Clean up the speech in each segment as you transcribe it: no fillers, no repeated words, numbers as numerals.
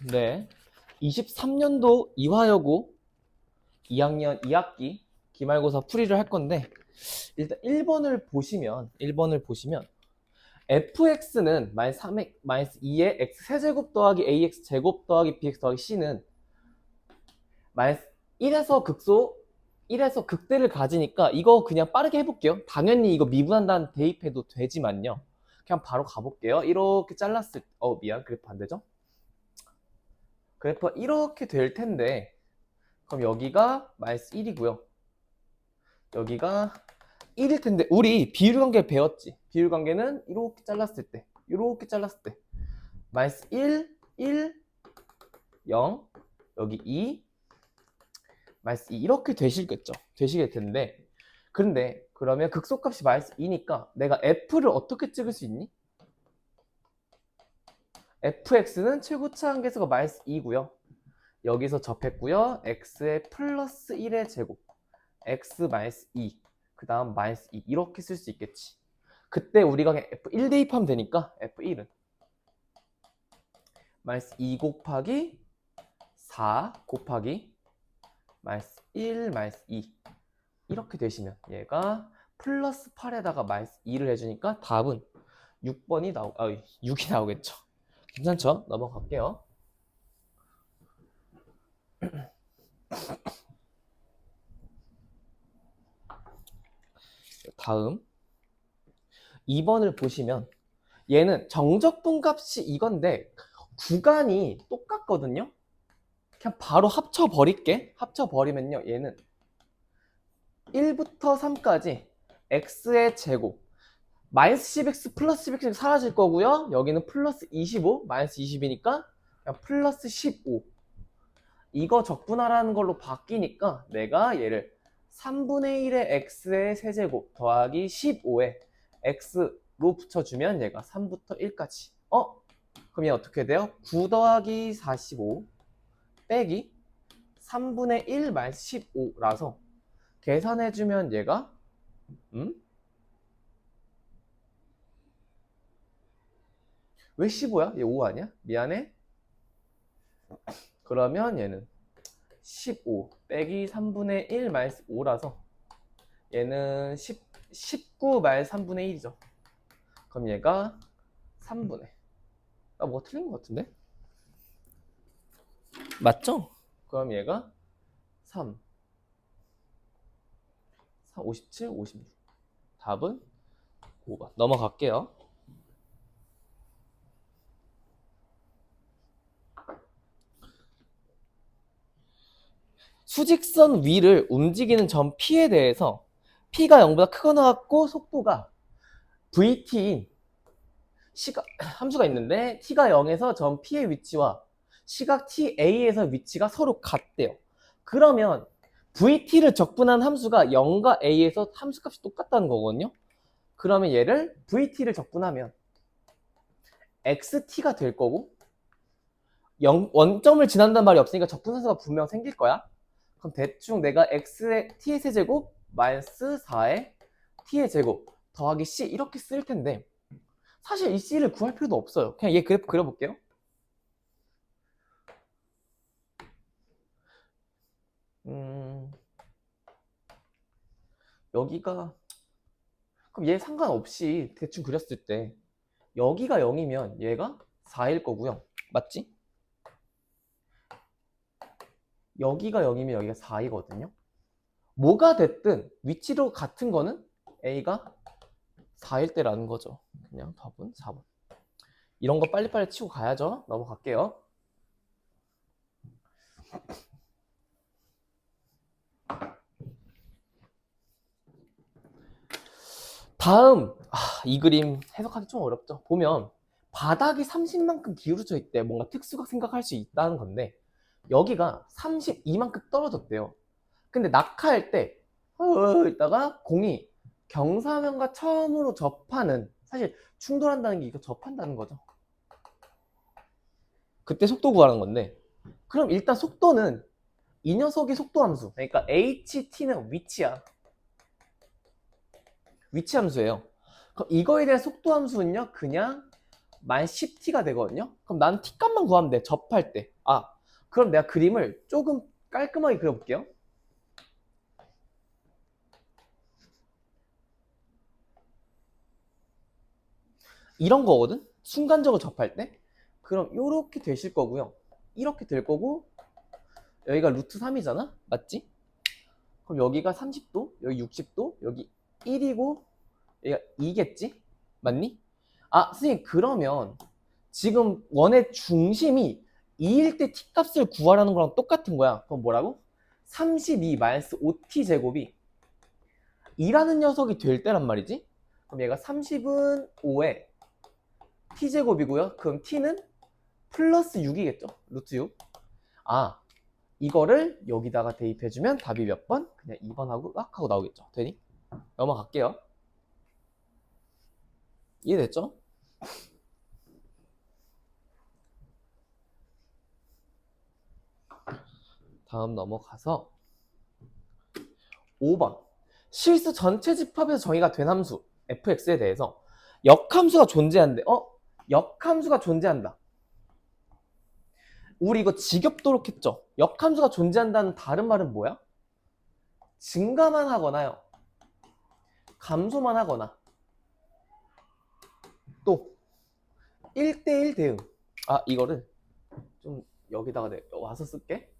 네. 23년도 이화여고 2학년 2학기 기말고사 풀이를 할 건데 일단 1번을 보시면 fx는 마이너스 2의 x 세제곱 더하기 ax 제곱 더하기 bx 더하기 c는 마이너스 1에서 극대를 가지니까 이거 그냥 빠르게 해볼게요. 당연히 이거 미분한다는 대입해도 되지만요. 그냥 바로 가볼게요. 이렇게 잘랐을 미안 그래프 반대죠? 그래프가 이렇게 될 텐데 그럼 여기가 마이너스 1이고요. 여기가 1일 텐데 우리 비율관계 배웠지? 비율관계는 이렇게 잘랐을 때 마이너스 1, 1, 0 여기 2 마이너스 2 이렇게 되시게 텐데 그런데 그러면 극소값이 마이너스 2니까 내가 f를 어떻게 찍을 수 있니? fx는 최고차 한계수가 마이너스 2고요. 여기서 접했고요. x의 플러스 1의 제곱 x 마이너스 2 그 다음 마이너스 2 이렇게 쓸 수 있겠지. 그때 우리가 그냥 f1 대입하면 되니까 f1은 마이너스 2 곱하기 4 곱하기 마이너스 1 마이너스 2 이렇게 되시면 얘가 플러스 8에다가 마이너스 2를 해주니까 답은 6이 나오겠죠. 괜찮죠? 넘어갈게요. 다음 2번을 보시면 얘는 정적분값이 이건데 구간이 똑같거든요. 그냥 바로 합쳐버리면요 얘는 1부터 3까지 x의 제곱 마이너스 10x 플러스 10x 사라질 거고요. 여기는 플러스 25 마이너스 20이니까 그냥 플러스 15 이거 적분하라는 걸로 바뀌니까 내가 얘를 3분의 1의 x의 세제곱 더하기 15의 x로 붙여주면 얘가 3부터 1까지 그럼 얘 어떻게 돼요? 9 더하기 45 빼기 3분의 1 마이너스 15라서 계산해주면 얘가 왜 15야? 얘 5 아니야? 미안해. 그러면 얘는 15 빼기 3분의 1 마이너스 5라서 얘는 19 마이너스 3분의 1이죠. 그럼 얘가 3분의 뭐가 틀린 것 같은데? 맞죠? 그럼 얘가 3 57, 56 답은 5번 넘어갈게요. 수직선 위를 움직이는 점 P에 대해서 P가 0보다 크거나 같고 속도가 VT인 시각 함수가 있는데 T가 0에서 점 P의 위치와 시각 TA에서 위치가 서로 같대요. 그러면 VT를 적분한 함수가 0과 A에서 함수값이 똑같다는 거거든요. 그러면 얘를 VT를 적분하면 XT가 될 거고 원점을 지난단 말이 없으니까 적분산수가 분명 생길 거야. 그럼 대충 내가 x의 t의 세제곱 마이너스 4의 t의 제곱 더하기 c 이렇게 쓸 텐데 사실 이 c를 구할 필요도 없어요. 그냥 얘 그래프 그려볼게요. 여기가 그럼 얘 상관없이 대충 그렸을 때 여기가 0이면 얘가 4일 거고요. 맞지? 여기가 0이면 여기가 4이거든요. 뭐가 됐든 위치로 같은 거는 A가 4일 때라는 거죠. 그냥 답은 4번. 이런 거 빨리빨리 치고 가야죠. 넘어갈게요. 다음 이 그림 해석하기 좀 어렵죠. 보면 바닥이 30만큼 기울어져 있대. 뭔가 특수각 생각할 수 있다는 건데 여기가 32만큼 떨어졌대요. 근데 낙하할 때 있다가 공이 경사면과 처음으로 접하는 사실 충돌한다는 게 이거 접한다는 거죠. 그때 속도 구하는 건데 그럼 일단 속도는 이 녀석의 속도 함수 그러니까 HT는 위치야. 위치 함수예요. 그럼 이거에 대한 속도 함수는요 그냥 마이너스 10t가 되거든요. 그럼 난 t값만 구하면 돼. 접할 때. 그럼 내가 그림을 조금 깔끔하게 그려볼게요. 이런 거거든? 순간적으로 접할 때. 그럼 이렇게 되실 거고요. 이렇게 될 거고, 여기가 루트 3이잖아? 맞지? 그럼 여기가 30도, 여기 60도, 여기 1이고, 여기가 2겠지? 맞니? 선생님, 그러면 지금 원의 중심이 2일 때 t값을 구하라는 거랑 똑같은 거야. 그럼 뭐라고? 32 마이너스 5t 제곱이 2라는 녀석이 될 때란 말이지? 그럼 얘가 30은 5에 t제곱이고요. 그럼 t는 플러스 6이겠죠? 루트 6. 이거를 여기다가 대입해주면 답이 몇 번? 그냥 2번 하고 악 하고 나오겠죠. 되니? 넘어갈게요. 이해됐죠? 다음 넘어가서 5번. 실수 전체 집합에서 정의가 된 함수 fx에 대해서 역함수가 존재한대. 역함수가 존재한다. 우리 이거 지겹도록 했죠? 역함수가 존재한다는 다른 말은 뭐야? 증가만 하거나요. 감소만 하거나. 또 1대1 대응. 이거를 좀 여기다가 와서 쓸게.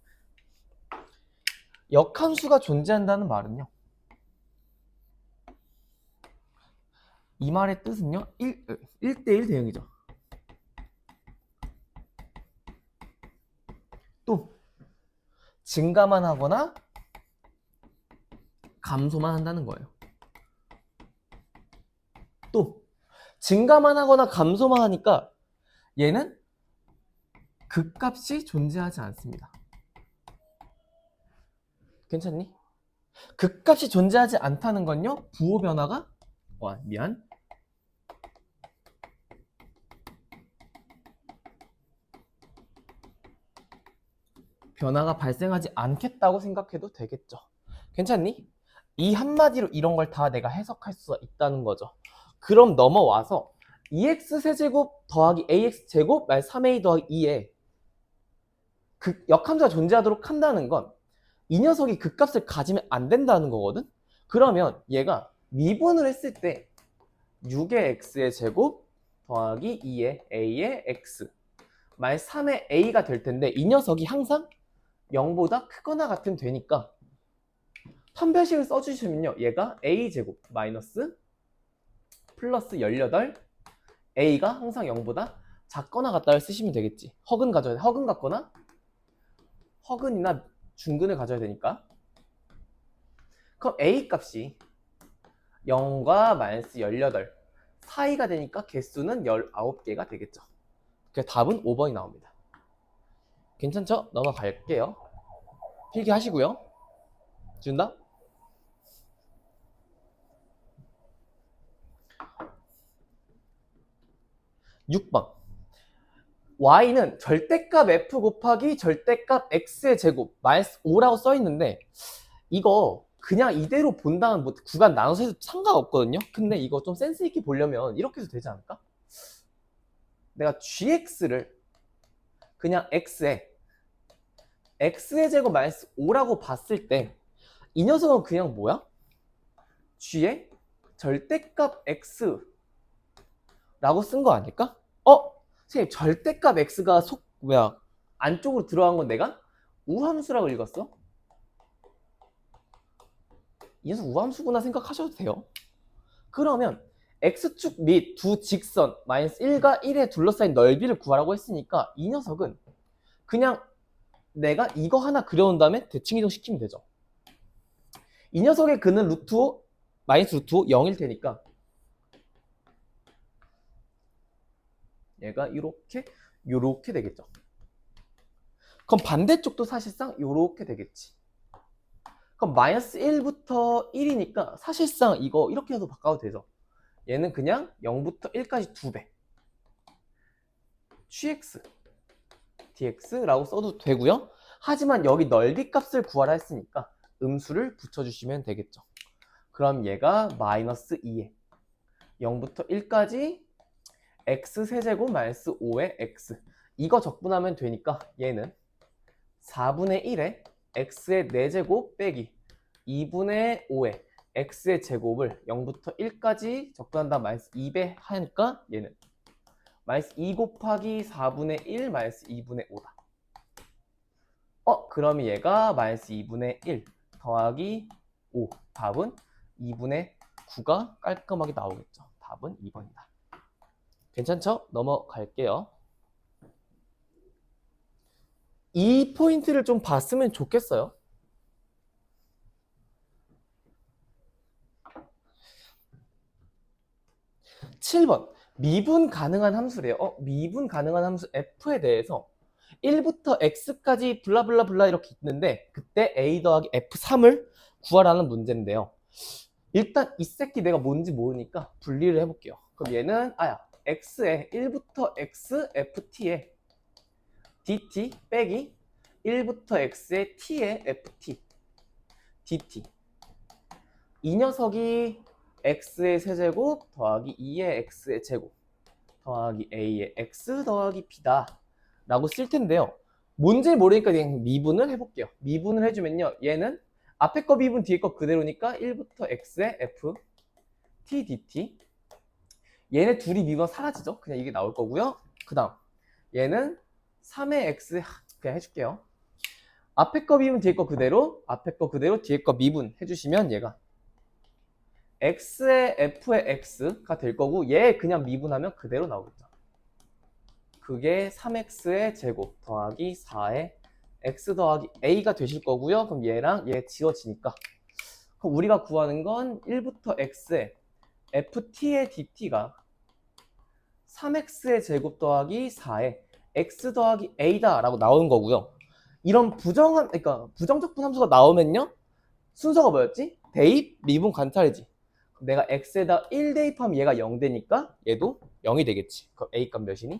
역함수가 존재한다는 말은요. 이 말의 뜻은요. 1대1 대응이죠. 또 증가만 하거나 감소만 한다는 거예요. 또 증가만 하거나 감소만 하니까 얘는 극값이 존재하지 않습니다. 괜찮니? 극값이 존재하지 않다는 건요. 부호 변화가 변화가 발생하지 않겠다고 생각해도 되겠죠. 괜찮니? 이 한마디로 이런 걸 다 내가 해석할 수가 있다는 거죠. 그럼 넘어와서 2x 세제곱 더하기 ax 제곱 말 3a 더하기 2에 역함수가 존재하도록 한다는 건 이 녀석이 극값을 가지면 안 된다는 거거든? 그러면 얘가 미분을 했을 때 6의 x의 제곱 더하기 2의 a의 x 말 3의 a가 될 텐데 이 녀석이 항상 0보다 크거나 같으면 되니까 판별식을 써주시면요. 얘가 a제곱 마이너스 플러스 18 a가 항상 0보다 작거나 같다를 쓰시면 되겠지. 허근 가져야 돼. 허근 같거나 허근이나 중근을 가져야 되니까. 그럼 a 값이 0과 마이너스 18 사이가 되니까 개수는 19개가 되겠죠. 그래서 답은 5번이 나옵니다. 괜찮죠? 넘어갈게요. 필기하시고요. 준다? 6번. y는 절대값 f 곱하기 절대값 x의 제곱 마이너스 5라고 써있는데 이거 그냥 이대로 본다면 뭐 구간 나눠서 해도 상관없거든요. 근데 이거 좀 센스 있게 보려면 이렇게 해도 되지 않을까? 내가 gx를 그냥 x의 제곱 마이너스 5라고 봤을 때 이 녀석은 그냥 뭐야? g의 절대값 x라고 쓴 거 아닐까? 선생님 절대값 x가 안쪽으로 들어간 건 내가 우함수라고 읽었어? 이 녀석 우함수구나 생각하셔도 돼요. 그러면 x축 및 두 직선 마이너스 1과 1에 둘러싸인 넓이를 구하라고 했으니까 이 녀석은 그냥 내가 이거 하나 그려온 다음에 대칭 이동시키면 되죠. 이 녀석의 근은 루트 5 마이너스 루트 5 0일 테니까 얘가 요렇게 되겠죠. 그럼 반대쪽도 사실상 요렇게 되겠지. 그럼 마이너스 1부터 1이니까 사실상 이거 이렇게 해서 바꿔도 되죠. 얘는 그냥 0부터 1까지 2배 gx dx라고 써도 되고요. 하지만 여기 넓이 값을 구하라 했으니까 음수를 붙여주시면 되겠죠. 그럼 얘가 마이너스 2에 0부터 1까지 x 세제곱 마이너스 5의 x. 이거 적분하면 되니까 얘는 4분의 1에 x의 4제곱 빼기 2분의 5에 x의 제곱을 0부터 1까지 적분한다 마이너스 2배 하니까 얘는 마이너스 2 곱하기 4분의 1 마이너스 2분의 5다. 그럼 얘가 마이너스 2분의 1 더하기 5. 답은 2분의 9가 깔끔하게 나오겠죠. 답은 2번이다. 괜찮죠? 넘어갈게요. 이 포인트를 좀 봤으면 좋겠어요. (7번) 미분 가능한 함수래요. 미분 가능한 함수 f에 대해서 1부터 x까지 블라블라블라 이렇게 있는데 그때 a 더하기 f3을 구하라는 문제인데요. 일단 이 새끼 내가 뭔지 모르니까 분리를 해볼게요. 그럼 얘는 x에 1부터 x ft에 dt 빼기 1부터 x의 t의 ft dt. 이 녀석이 x의 세제곱 더하기 2의 x의 제곱 더하기 a의 x 더하기 b다 라고 쓸 텐데요. 뭔지 모르니까 그냥 미분을 해볼게요. 미분을 해주면요. 얘는 앞에 거 미분 뒤에 거 그대로니까 1부터 x의 f t dt. 얘네 둘이 미분 사라지죠. 그냥 이게 나올 거고요. 그 다음 얘는 3의 x 그냥 해줄게요. 앞에 거 미분 뒤에 거 그대로, 앞에 거 그대로 뒤에 거 미분 해주시면 얘가 x의 f의 x가 될 거고 얘 그냥 미분하면 그대로 나오겠죠. 그게 3x의 제곱 더하기 4의 x 더하기 a가 되실 거고요. 그럼 얘랑 얘 지워지니까 그럼 우리가 구하는 건 1부터 x의 ft의 dt가 3x의 제곱 더하기 4의 x 더하기 a다 라고 나오는 거고요. 이런 부정적분 함수가 나오면요. 순서가 뭐였지? 대입, 미분, 관찰이지. 내가 x에다 1 대입하면 얘가 0 되니까 얘도 0이 되겠지. 그럼 a 값 몇이니?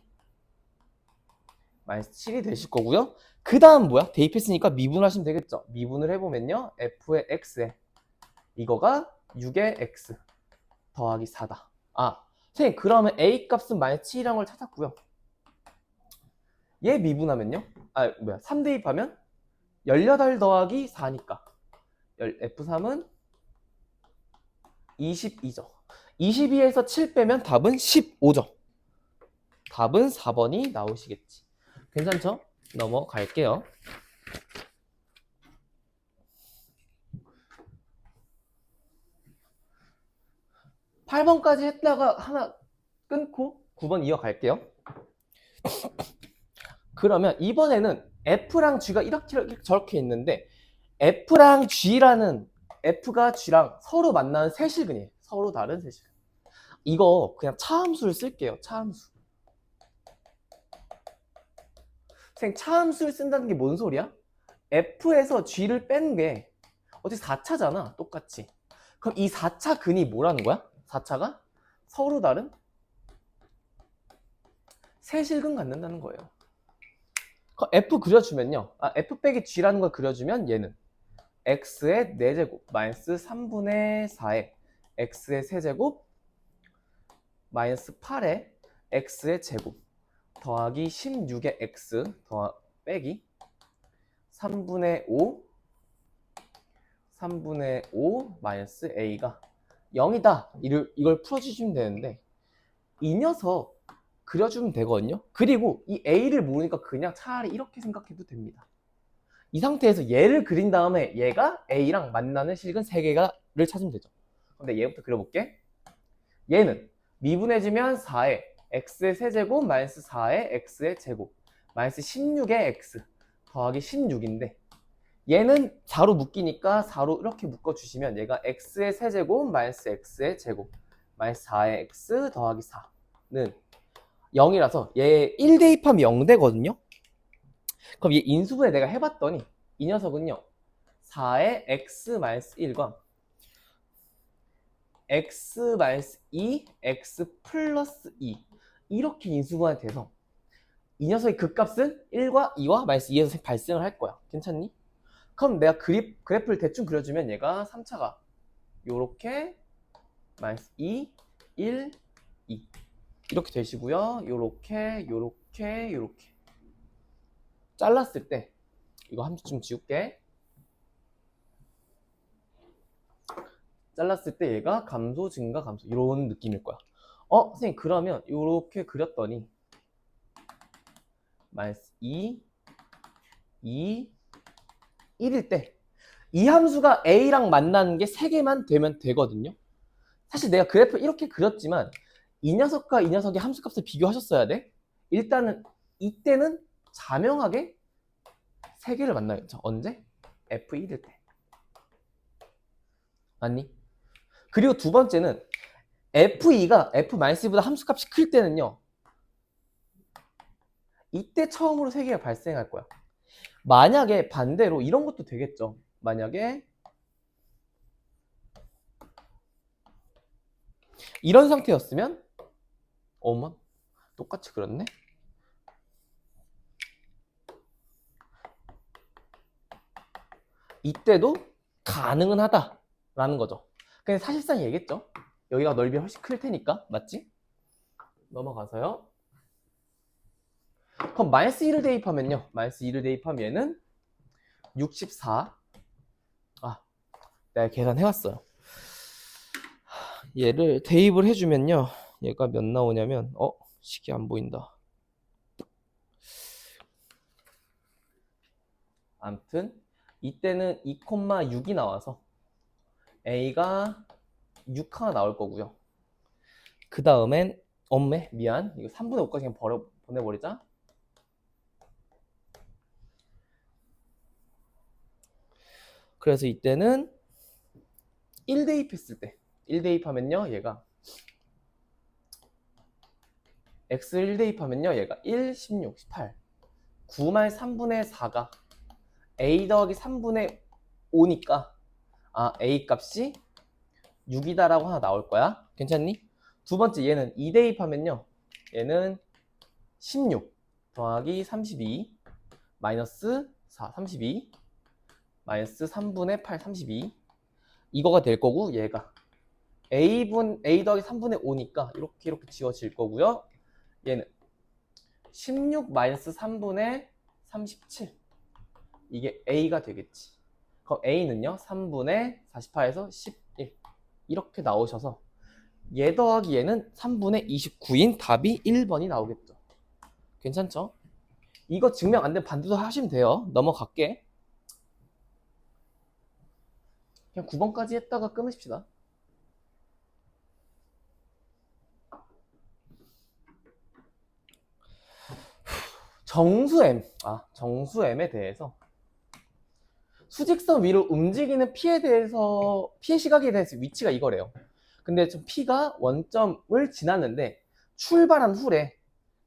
마이너스 7이 되실 거고요. 그 다음 뭐야? 대입했으니까 미분하시면 되겠죠. 미분을 해보면요. f의 x에 이거가 6의 x 더하기 4다. 선생님 그러면 a 값은 마이너스 7이라는 걸 찾았고요. 얘 미분하면요. 3 대입하면 18 더하기 4니까 f3은 22죠. 22에서 7 빼면 답은 15죠. 답은 4번이 나오시겠지. 괜찮죠? 넘어갈게요. 8번까지 했다가 하나 끊고 9번 이어갈게요. 그러면 이번에는 F랑 G가 이렇게 저렇게 있는데 F랑 G라는 F가 G랑 서로 만나는 세실근이에요. 서로 다른 세실근. 이거 그냥 차함수를 쓸게요. 차함수. 선생님 차함수를 쓴다는 게 뭔 소리야? F에서 G를 뺀 게 어차피 4차잖아. 똑같이. 그럼 이 4차 근이 뭐라는 거야? 4차가 서로 다른 세실근 갖는다는 거예요. F 그려주면요. F 빼기 G라는 걸 그려주면 얘는 x의 4제곱 마이너스 3분의 4의 x의 세제곱 마이너스 8의 x의 제곱 더하기 16의 x 빼기 3분의 5 마이너스 a가 0이다. 이걸 풀어주시면 되는데 이 녀석 그려주면 되거든요. 그리고 이 a를 모르니까 그냥 차라리 이렇게 생각해도 됩니다. 이 상태에서 얘를 그린 다음에 얘가 a랑 만나는 실근 3개를 찾으면 되죠. 근데 얘부터 그려볼게. 얘는 미분해주면 4의 x의 세제곱 마이너스 4의 x의 제곱 마이너스 16의 x 더하기 16인데 얘는 4로 묶이니까 4로 이렇게 묶어주시면 얘가 x의 세제곱 마이너스 x의 제곱 마이너스 4의 x 더하기 4는 0이라서 얘 1 대입하면 0 되거든요. 그럼 얘 인수분해 내가 해봤더니 이 녀석은요 4의 x-1과 x-2, x 플러스 2 이렇게 인수분해 돼서 이 녀석의 극값은 1과 2와 마이너스 2에서 발생을 할 거야. 괜찮니? 그럼 내가 그래프를 대충 그려주면 얘가 3차가 요렇게 마이너스 2, 1, 2 이렇게 되시고요. 요렇게 요렇게 요렇게 잘랐을 때 이거 함수 좀 지울게. 잘랐을 때 얘가 감소 증가 감소 이런 느낌일 거야. 선생님 그러면 요렇게 그렸더니 마이너스 2 2 1일 때 이 함수가 A랑 만나는 게 3개만 되면 되거든요. 사실 내가 그래프 이렇게 그렸지만 이 녀석과 이 녀석의 함수값을 비교하셨어야 돼. 일단은 이때는 자명하게 3개를 만나겠죠. 언제? F1일 때. 맞니? 그리고 두 번째는 F2가 F-보다 함수값이 클 때는요. 이때 처음으로 3개가 발생할 거야. 만약에 반대로 이런 것도 되겠죠. 만약에 이런 상태였으면 어머 똑같이 그렸네. 이때도 가능은 하다라는 거죠. 근데 사실상 얘기했죠. 여기가 넓이 훨씬 클 테니까. 맞지? 넘어가서요. 그럼 마이너스 1을 대입하면요. 마이너스 2를 대입하면 얘는 64. 내가 계산해왔어요. 얘를 대입을 해주면요. 얘가 몇 나오냐면 식이 안 보인다. 아무튼 이때는 2,6이 나와서 A가 6 하나 나올 거고요. 그 다음엔 미안. 이거 3분의 5까지 그냥 보내버리자. 그래서 이때는 1 대입했을 때 1 대입하면요. 얘가 X를 1 대입하면요. 얘가 1, 16, 18 9말 3분의 4가 A 더하기 3분의 5니까 A 값이 6이다라고 하나 나올 거야. 괜찮니? 두 번째 얘는 2 대입하면요. 얘는 16 더하기 32 마이너스 4, 32 마이너스 3분의 8, 32 이거가 될 거고 얘가 A 더하기 3분의 5니까 이렇게 지워질 거고요. 얘는 16 마이너스 3분의 37 이게 A가 되겠지. 그럼 A는요 3분의 48에서 11 이렇게 나오셔서 얘 더하기 얘는 3분의 29인 답이 1번이 나오겠죠. 괜찮죠? 이거 증명 안 되면 반대도 하시면 돼요. 넘어갈게. 그냥 9번까지 했다가 끊으십시다. 정수 M에 대해서 수직선 위로 움직이는 피해 시각에 대해서 위치가 이거래요. 근데 좀 P가 원점을 지났는데 출발한 후래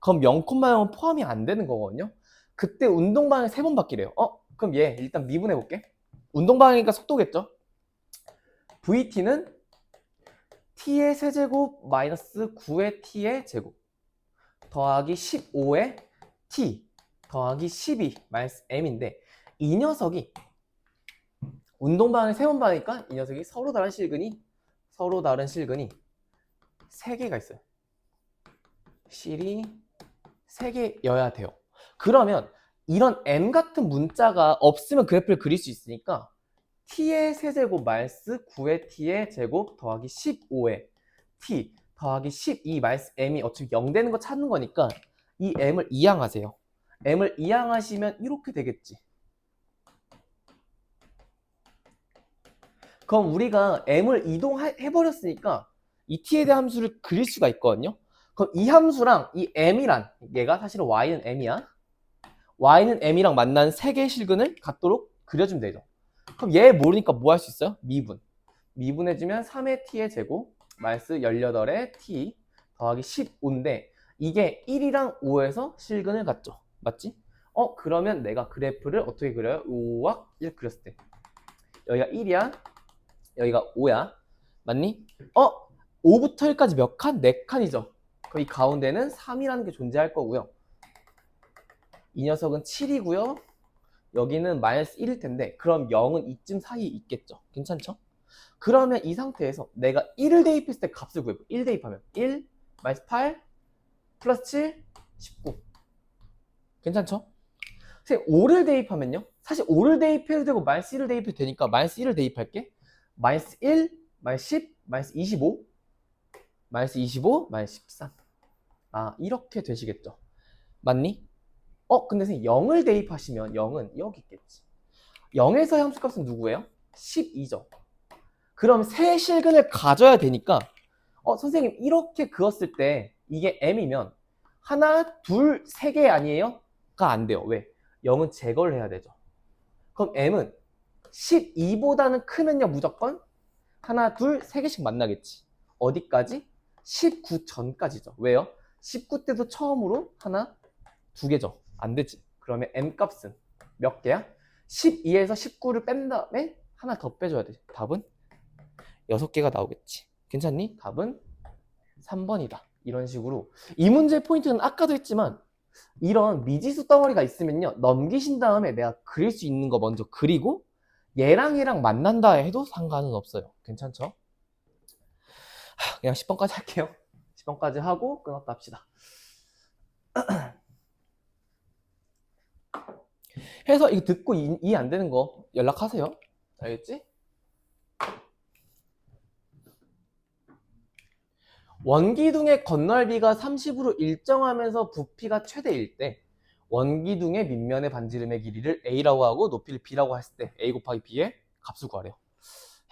그럼 0,0은 포함이 안 되는 거거든요. 그때 운동방향 3번 바뀌래요. 그럼 얘 일단 미분해 볼게. 운동방향이니까 속도겠죠. VT는 T의 세제곱 마이너스 9의 T의 제곱 더하기 15의 T 더하기 12 마이너스 M인데 이 녀석이 운동방향이 3번 바뀌니까 이 녀석이 서로 다른 실근이 3개가 있어요. 실이 3개여야 돼요. 그러면 이런 M 같은 문자가 없으면 그래프를 그릴 수 있으니까 T의 세제곱 마이너스 9의 T의 제곱 더하기 15의 T 더하기 12 마이너스 M이 어차피 0 되는 거 찾는 거니까 이 M을 이항하세요. M을 이항하시면 이렇게 되겠지. 그럼 우리가 M을 이동해버렸으니까 이 T에 대한 함수를 그릴 수가 있거든요. 그럼 이 함수랑 이 M이란 얘가 사실은 Y는 M이야. Y는 M이랑 만나는 3개의 실근을 갖도록 그려주면 되죠. 그럼 얘 모르니까 뭐 할 수 있어요? 미분해주면 3의 T의 제곱 마이너스 18의 T 더하기 15인데 이게 1이랑 5에서 실근을 갖죠. 맞지? 그러면 내가 그래프를 어떻게 그려요? 5와 1 그렸을 때 여기가 1이야 여기가 5야 맞니? 5부터 1까지 몇 칸? 4칸이죠. 그럼 이 가운데는 3이라는 게 존재할 거고요. 이 녀석은 7이고요. 여기는 마이너스 1일 텐데 그럼 0은 이쯤 사이에 있겠죠. 괜찮죠? 그러면 이 상태에서 내가 1을 대입했을 때 값을 구해봐. 1 대입하면 1 마이너스 8 플러스 7, 19. 괜찮죠? 선생님 5를 대입하면요. 사실 5를 대입해도 되고 마이너스 1을 대입해도 되니까 마이너스 1을 대입할게. 마이너스 1, 마이너스 10, 마이너스 25, 마이너스 25, 마이너스 13. 아, 이렇게 되시겠죠. 맞니? 근데 선생님 0을 대입하시면 0은 여기 있겠지. 0에서 함수값은 누구예요? 12죠. 그럼 세 실근을 가져야 되니까 선생님 이렇게 그었을 때 이게 m이면 하나, 둘, 세 개 아니에요? 가 안 돼요. 왜? 0은 제거를 해야 되죠. 그럼 m은 12보다는 크면요 무조건 하나, 둘, 세 개씩 만나겠지. 어디까지? 19 전까지죠. 왜요? 19 때도 처음으로 하나, 두 개죠. 안 되지. 그러면 m 값은 몇 개야? 12에서 19를 뺀 다음에 하나 더 빼줘야 돼. 답은 6개가 나오겠지. 괜찮니? 답은 3번이다. 이런 식으로. 이 문제의 포인트는 아까도 했지만 이런 미지수 덩어리가 있으면요. 넘기신 다음에 내가 그릴 수 있는 거 먼저 그리고 얘랑 만난다 해도 상관은 없어요. 괜찮죠? 그냥 10번까지 할게요. 10번까지 하고 끊었다 합시다. 해서 이거 듣고 이해 안 되는 거 연락하세요. 알겠지? 원기둥의 건널비가 30으로 일정하면서 부피가 최대일 때 원기둥의 밑면의 반지름의 길이를 A라고 하고 높이를 B라고 했을 때 A 곱하기 B의 값을 구하래요.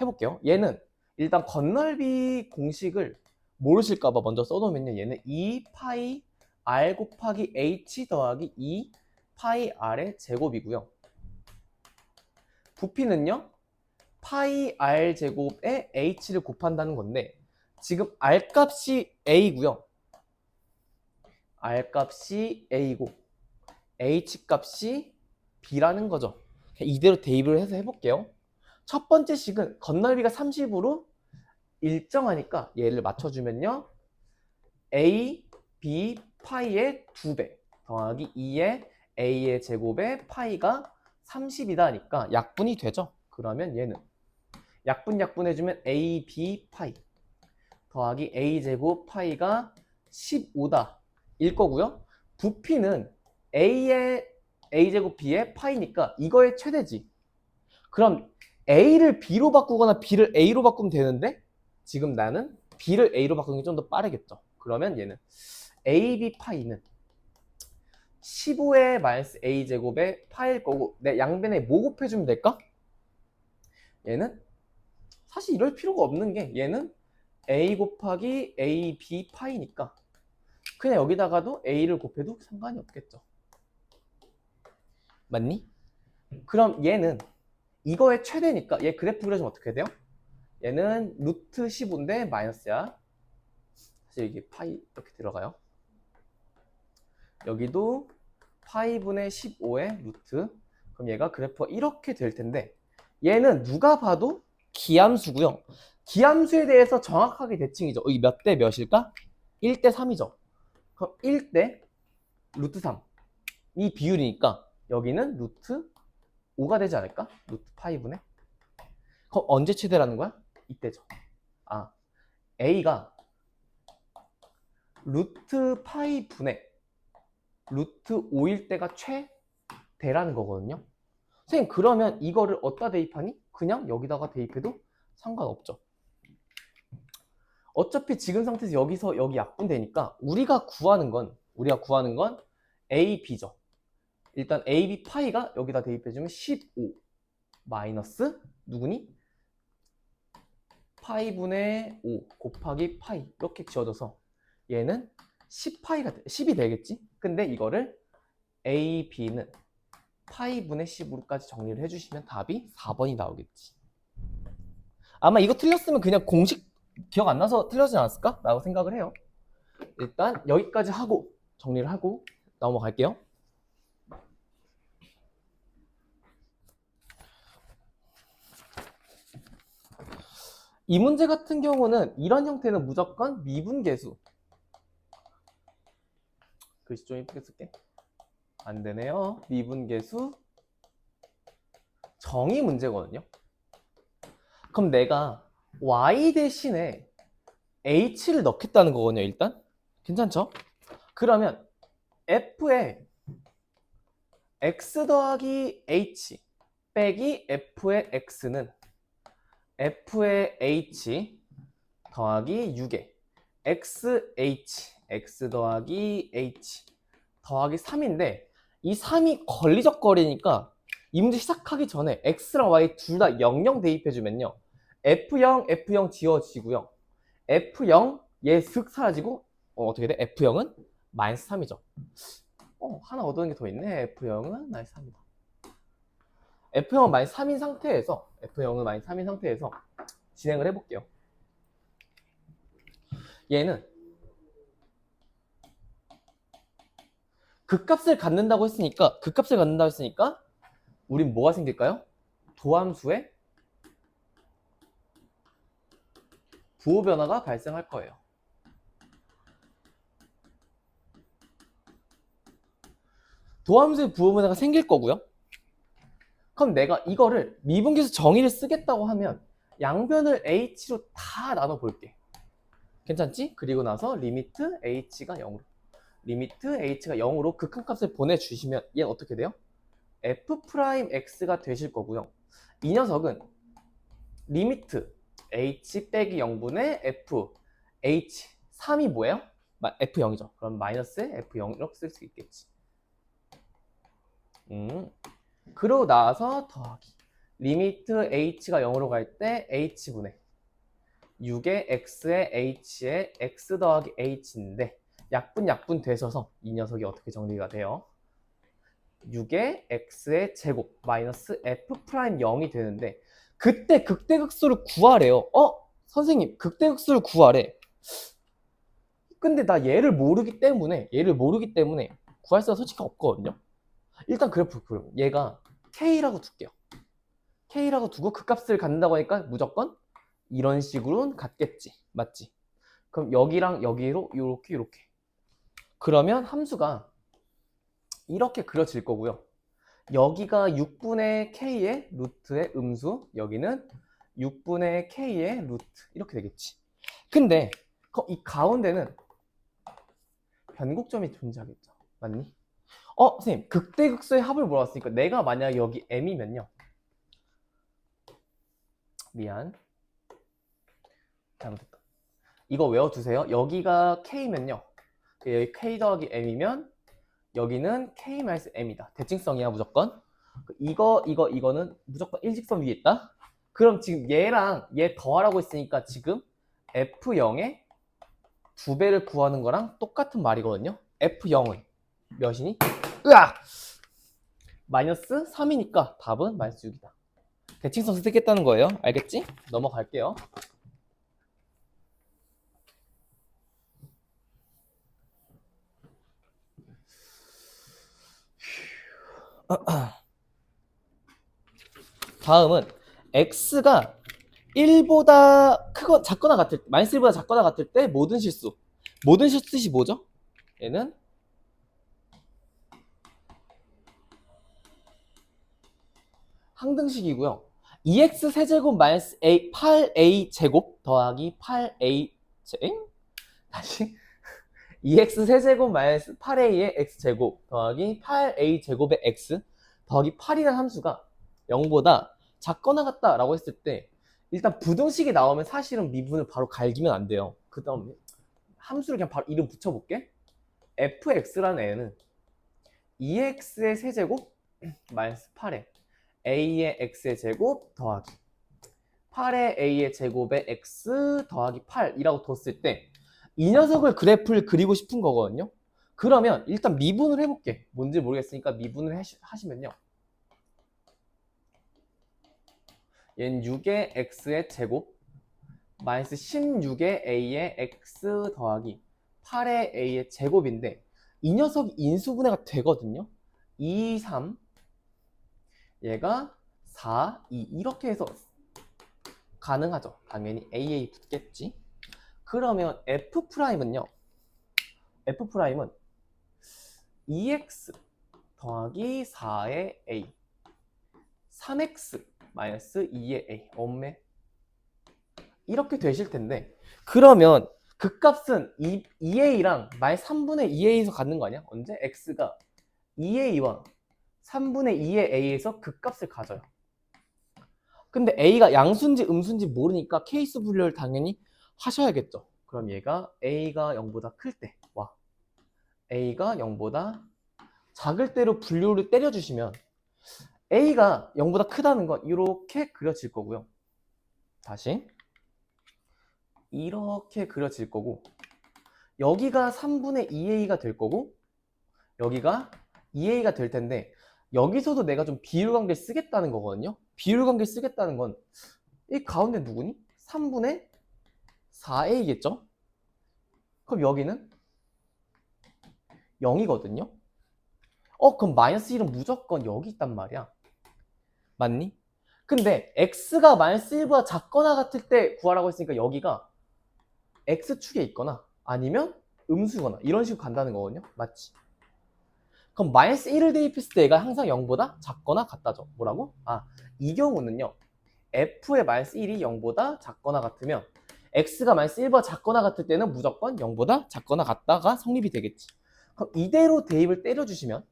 해볼게요. 얘는 일단 건널비 공식을 모르실까봐 먼저 써놓으면요. 얘는 2파이 R 곱하기 H 더하기 2파이 R의 제곱이고요. 부피는요. 파이 R 제곱에 H를 곱한다는 건데 지금 R 값이 A고요. R 값이 A고 H 값이 B라는 거죠. 이대로 대입을 해서 해볼게요. 첫 번째 식은 건널비가 30으로 일정하니까 얘를 맞춰주면요. A, B, 파이의 2배 더하기 2의 A의 제곱에 파이가 30이다 하니까 약분이 되죠. 그러면 얘는 약분 해주면 A, B, 파이 더하기 A제곱 파이가 15다 일 거고요. 부피는 A의 A제곱 B의 파이니까 이거의 최대지. 그럼 A를 B로 바꾸거나 B를 A로 바꾸면 되는데 지금 나는 B를 A로 바꾸는 게 좀 더 빠르겠죠. 그러면 얘는 AB 파이는 15의 마이너스 A제곱의 파일 거고 내 양변에 뭐 곱해주면 될까? 얘는 사실 이럴 필요가 없는 게 얘는 A 곱하기 AB 파이니까 그냥 여기다가도 A를 곱해도 상관이 없겠죠. 맞니? 그럼 얘는 이거의 최대니까 얘 그래프 그려주면 어떻게 돼요? 얘는 루트 15인데 마이너스야. 사실 이게 파이 이렇게 들어가요. 여기도 파이분의 15의 루트. 그럼 얘가 그래프가 이렇게 될 텐데 얘는 누가 봐도 기함수고요. 기함수에 대해서 정확하게 대칭이죠. 이 몇 대 몇일까? 1대 3이죠. 그럼 1대 루트 3. 이 비율이니까 여기는 루트 5가 되지 않을까? 루트 파이분의. 그럼 언제 최대라는 거야? 이때죠. 아, A가 루트 파이 분의 루트 5일 때가 최대라는 거거든요. 선생님 그러면 이거를 어디다 대입하니? 그냥 여기다가 대입해도 상관없죠. 어차피 지금 상태에서 여기서 여기 약분되니까 우리가 구하는 건 A, B죠. 일단 A, B 파이가 여기다 대입해주면 15 마이너스 누구니? 파이분의 5 곱하기 파이 이렇게 지어져서 얘는 10파이가 10이 되겠지? 근데 이거를 A, B는 파이분의 10으로까지 정리를 해주시면 답이 4번이 나오겠지. 아마 이거 틀렸으면 그냥 공식 기억 안 나서 틀려지지 않았을까? 라고 생각을 해요. 일단 여기까지 하고 정리를 하고 넘어갈게요. 이 문제 같은 경우는 이런 형태는 무조건 미분계수. 글씨 좀 이쁘게 쓸게. 안 되네요. 미분계수 정의 문제거든요. 그럼 내가 y 대신에 h를 넣겠다는 거거든요. 일단 괜찮죠? 그러면 f의 x 더하기 h 빼기 f의 x는 f의 h 더하기 6의 x 더하기 h 더하기 3인데 이 3이 걸리적거리니까 이 문제 시작하기 전에 x랑 y 둘 다 00 대입해주면요. F0 지워지고요. F0 얘 슥 사라지고 어떻게 돼? F0은 마이너스 3이죠. 하나 얻는 게 더 있네. F0은 마이너스 3이다. F0은 마이너스 3인 상태에서 진행을 해볼게요. 얘는 극값을 갖는다고 했으니까 우린 뭐가 생길까요? 도함수의 부호 변화가 발생할 거예요. 도함수의 부호 변화가 생길 거고요. 그럼 내가 이거를 미분계수 정의를 쓰겠다고 하면 양변을 h로 다 나눠볼게. 괜찮지? 그리고 나서 리미트 h가 0으로 극한값을 보내주시면 얘는 어떻게 돼요? f'x가 되실 거고요. 이 녀석은 리미트 h 빼기 0분의 f h 3이 뭐예요? f0이죠. 그럼 마이너스에 f0 이렇게 쓸 수 있겠지. 그러고 나서 더하기 리미트 h가 0으로 갈 때 h분의 6의 x의 h의 x 더하기 h인데 약분 되셔서 이 녀석이 어떻게 정리가 돼요? 6의 x의 제곱 마이너스 f'0이 되는데 그때 극대극소를 구하래요. 선생님 극대극소를 구하래. 근데 나 얘를 모르기 때문에 구할 수가 솔직히 없거든요. 일단 그래프 그럼 얘가 K라고 둘게요. K라고 두고 극값을 갖는다고 하니까 무조건 이런 식으로는 같겠지. 맞지? 그럼 여기랑 여기로 이렇게 그러면 함수가 이렇게 그려질 거고요. 여기가 6분의 K의 루트의 음수, 여기는 6분의 K의 루트 이렇게 되겠지. 근데 이 가운데는 변곡점이 존재하겠죠. 맞니? 선생님 극대극소의 합을 물어봤으니까 내가 만약 여기 M이면요. 미안. 잘못했다. 이거 외워두세요. 여기가 K면요. 여기 K 더하기 M이면 여기는 K-M이다. 대칭성이야 무조건. 이거는 무조건 일직선 위에 있다. 그럼 지금 얘랑 얘 더하라고 했으니까 지금 F0의 2배를 구하는 거랑 똑같은 말이거든요. F0은 몇이니? 으악! 마이너스 3이니까 답은 마이너스 6이다. 대칭성 선택했다는 거예요. 알겠지? 넘어갈게요. 다음은 x가 1보다 작거나 같을 때, 마이너스 1보다 작거나 같을 때 모든 실수 뜻이 뭐죠? 얘는 항등식이고요. 2x 세제곱 마이너스 8a 제곱 더하기 8a 다시 2x 세제곱 마이너스 8a의 x제곱 더하기 8a 제곱의 x 더하기 8이라는 함수가 0보다 작거나 같다라고 했을 때 일단 부등식이 나오면 사실은 미분을 바로 갈기면 안 돼요. 그 다음에 함수를 그냥 바로 이름 붙여볼게. fx라는 애는 2x의 세제곱 마이너스 8에 a의 x의 제곱 더하기 8의 a의 제곱의 x 더하기 8이라고 뒀을 때 이 녀석을 그래프를 그리고 싶은 거거든요. 그러면 일단 미분을 해볼게. 뭔지 모르겠으니까 미분을 하시면요. 얘는 6의 x의 제곱 마이너스 16의 a의 x 더하기 8의 a의 제곱인데 이 녀석이 인수분해가 되거든요. 2, 3 얘가 4, 2 이렇게 해서 가능하죠. 당연히 AA 붙겠지. 그러면 F'은요. F'은 2x 더하기 4의 a 3x 마이너스 2의 a 엄매 이렇게 되실 텐데 그러면 값은 2a랑 마이너스 3분의 2a에서 갖는 거 아니야? 언제? x가 2a와 3분의 2의 a에서 그 값을 가져요. 근데 a가 양수인지 음수인지 모르니까 케이스 분류를 당연히 하셔야겠죠. 그럼 얘가 a가 0보다 클 때, 와, a가 0보다 작을 때로 분류를 때려주시면 a가 0보다 크다는 건 이렇게 그려질 거고요. 다시 이렇게 그려질 거고, 여기가 3분의 2a가 될 거고, 여기가 2a가 될 텐데, 여기서도 내가 좀 비율관계 쓰겠다는 거거든요. 비율관계 쓰겠다는 건 이 가운데 누구니? 3분의 4a겠죠? 그럼 여기는 0이거든요. 그럼 마이너스 1은 무조건 여기 있단 말이야. 맞니? 근데 x가 마이너스 1보다 작거나 같을 때 구하라고 했으니까 여기가 x축에 있거나 아니면 음수거나 이런 식으로 간다는 거거든요. 맞지? 그럼 마이너스 1을 대입했을 때 얘가 항상 0보다 작거나 같다죠. 뭐라고? 이 경우는요. f의 마이너스 1이 0보다 작거나 같으면 x가 마이너스 1보다 작거나 같을 때는 무조건 0보다 작거나 같다가 성립이 되겠지. 그럼 이대로 대입을 때려주시면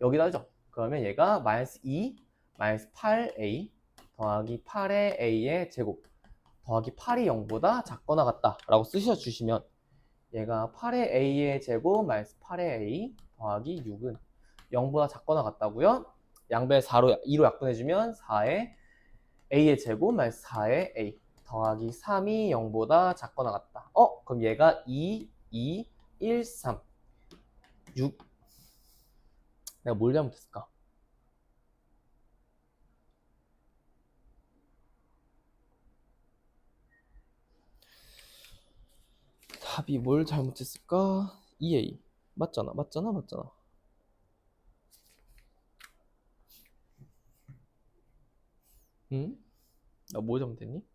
여기다 하죠. 그러면 얘가 마이너스 2 마이너스 8a 더하기 8의 a의 제곱 더하기 8이 0보다 작거나 같다 라고 쓰셔주시면 얘가 8의 a의 제곱 마이너스 8의 a 더하기 6은 0보다 작거나 같다고요. 양변 2로 약분해주면 4의 a의 제곱 마이너스 4의 a 더하기 3이 0보다 작거나 같다. 그럼 얘가 2, 2, 1, 3, 6. 내가 뭘 잘못했을까? 답이 뭘 잘못했을까? 2a. 맞잖아. 응? 나 뭐 잘못했니?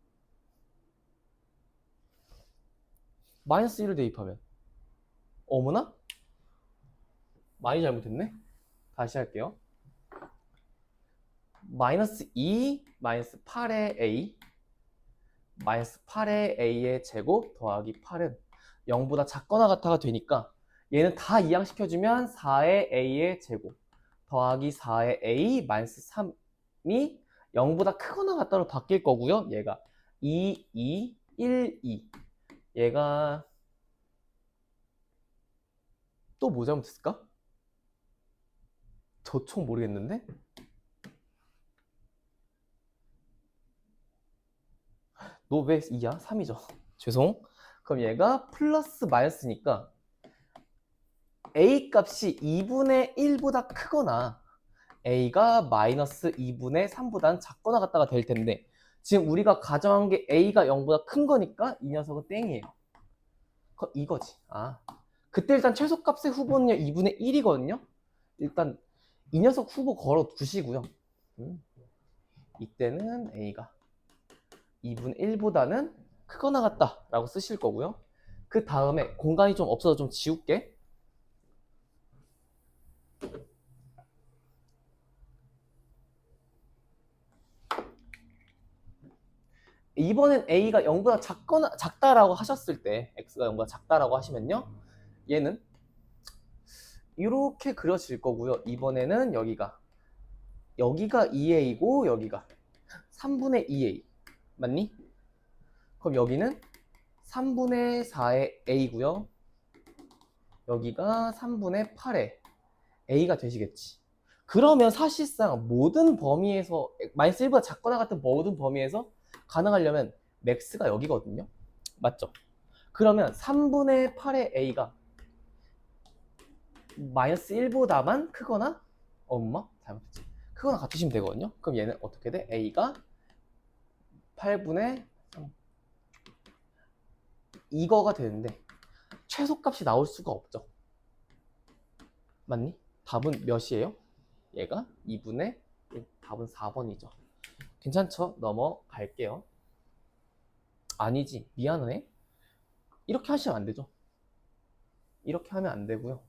마이너스 1을 대입하면 어머나? 많이 잘못했네? 다시 할게요. 마이너스 2 마이너스 8의 a 마이너스 8의 a의 제곱 더하기 8은 0보다 작거나 같아가 되니까 얘는 다 이항시켜주면 4의 a의 제곱 더하기 4의 a 마이너스 3이 0보다 크거나 같다로 바뀔 거고요. 얘가 2, 2, 1, 2. 얘가 또 뭐 잘못했을까? 저 총 모르겠는데? 너 왜 2야? 3이죠. 죄송. 그럼 얘가 플러스 마이너스니까 a 값이 2분의 1보다 크거나 a가 마이너스 2분의 3보다는 작거나 같다가 될 텐데 지금 우리가 가정한 게 a가 0보다 큰 거니까 이 녀석은 땡이에요. 이거지. 그때 일단 최소값의 후보는요 2분의 1이거든요. 일단 이 녀석 후보 걸어 두시고요. 이때는 a가 2분의 1보다는 크거나 같다 라고 쓰실 거고요. 그 다음에 공간이 좀 없어서 좀 지울게. 이번엔 a가 0보다 작다라고 하셨을 때 x가 0보다 작다라고 하시면요 얘는 이렇게 그려질 거고요. 이번에는 여기가 2a고 여기가 3분의 2a 맞니? 그럼 여기는 3분의 4의 a고요. 여기가 3분의 8의 a가 되시겠지. 그러면 사실상 모든 범위에서 마이너스 1보다 작거나 같은 모든 범위에서 가능하려면 맥스가 여기거든요. 맞죠? 그러면 3분의 8의 a가 마이너스 1보다만 크거나 엄마? 잘못했지. 크거나 같으시면 되거든요. 그럼 얘는 어떻게 돼? a가 8분의 3 이거가 되는데 최소값이 나올 수가 없죠. 맞니? 답은 몇이에요? 얘가 2분의 1. 답은 4번이죠. 괜찮죠? 넘어갈게요. 아니지. 미안해. 이렇게 하시면 안 되죠. 이렇게 하면 안 되고요.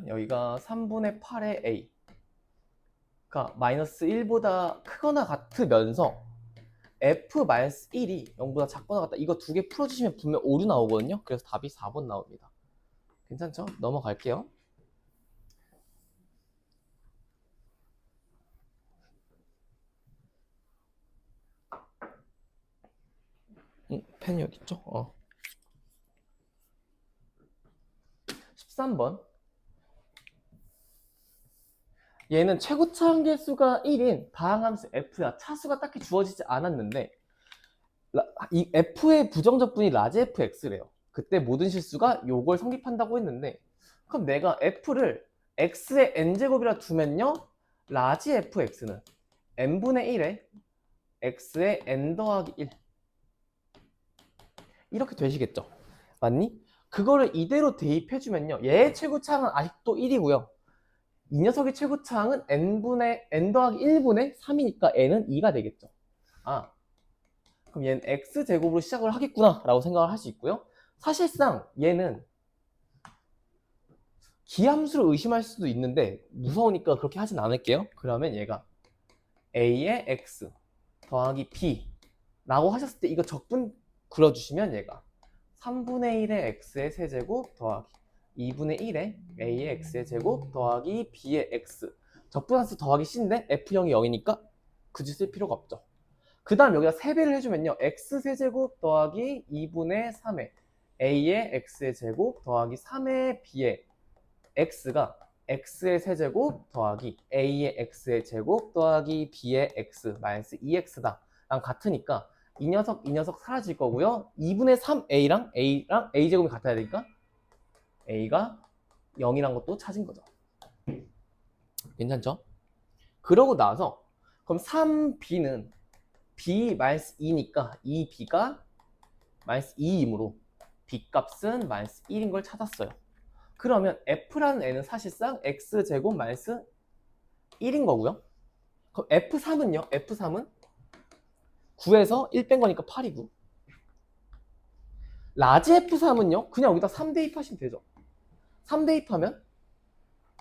여기가 3분의 8의 a가 마이너스 1보다 크거나 같으면서 f-1이 0보다 작거나 같다. 이거 두 개 풀어주시면 분명 오류 나오거든요. 그래서 답이 4번 나옵니다. 괜찮죠? 넘어갈게요. 펜 여기 있죠? 13번. 얘는 최고차항 개수가 1인 다항함수 f야. 차수가 딱히 주어지지 않았는데 이 f의 부정적분이 라지 fx래요. 그때 모든 실수가 요걸 성립한다고 했는데 그럼 내가 f를 x의 n제곱이라 두면요 라지 fx는 n분의 1에 x의 n 더하기 1 이렇게 되시겠죠? 맞니? 그거를 이대로 대입해주면요 얘의 최고차항은 아직도 1이고요 이 녀석의 최고차항은 n 더하기 1분의 3이니까 n은 2가 되겠죠. 아, 그럼 얘는 x제곱으로 시작을 하겠구나 라고 생각을 할 수 있고요. 사실상 얘는 기함수를 의심할 수도 있는데 무서우니까 그렇게 하진 않을게요. 그러면 얘가 a의 x 더하기 b 라고 하셨을 때 이거 적분 그려주시면 얘가 3분의 1의 x의 세제곱 더하기 2분의 1에 a의 x의 제곱 더하기 b의 x 적분함수 더하기 c인데 f0이 0이니까 굳이 쓸 필요가 없죠. 그 다음 여기다 3배를 해주면요 x 세제곱 더하기 2분의 3에 a의 x의 제곱 더하기 3의 b의 x가 x의 세제곱 더하기 a의 x의 제곱 더하기 b의 x 마이너스 2x다 랑 같으니까 이 녀석 사라질 거고요 2분의 3a랑 a제곱이 같아야 되니까 a가 0이란 것도 찾은 거죠. 괜찮죠? 그러고 나서 그럼 3b는 b-2니까 이 b가 -2이므로 b 값은 -1인 걸 찾았어요. 그러면 f라는 애는 사실상 x제곱 -1인 거고요. 그럼 f3은요? f3은 9에서 1 뺀 거니까 8이고 라지 f3은요? 그냥 여기다 3 대입하시면 되죠. 3 대입하면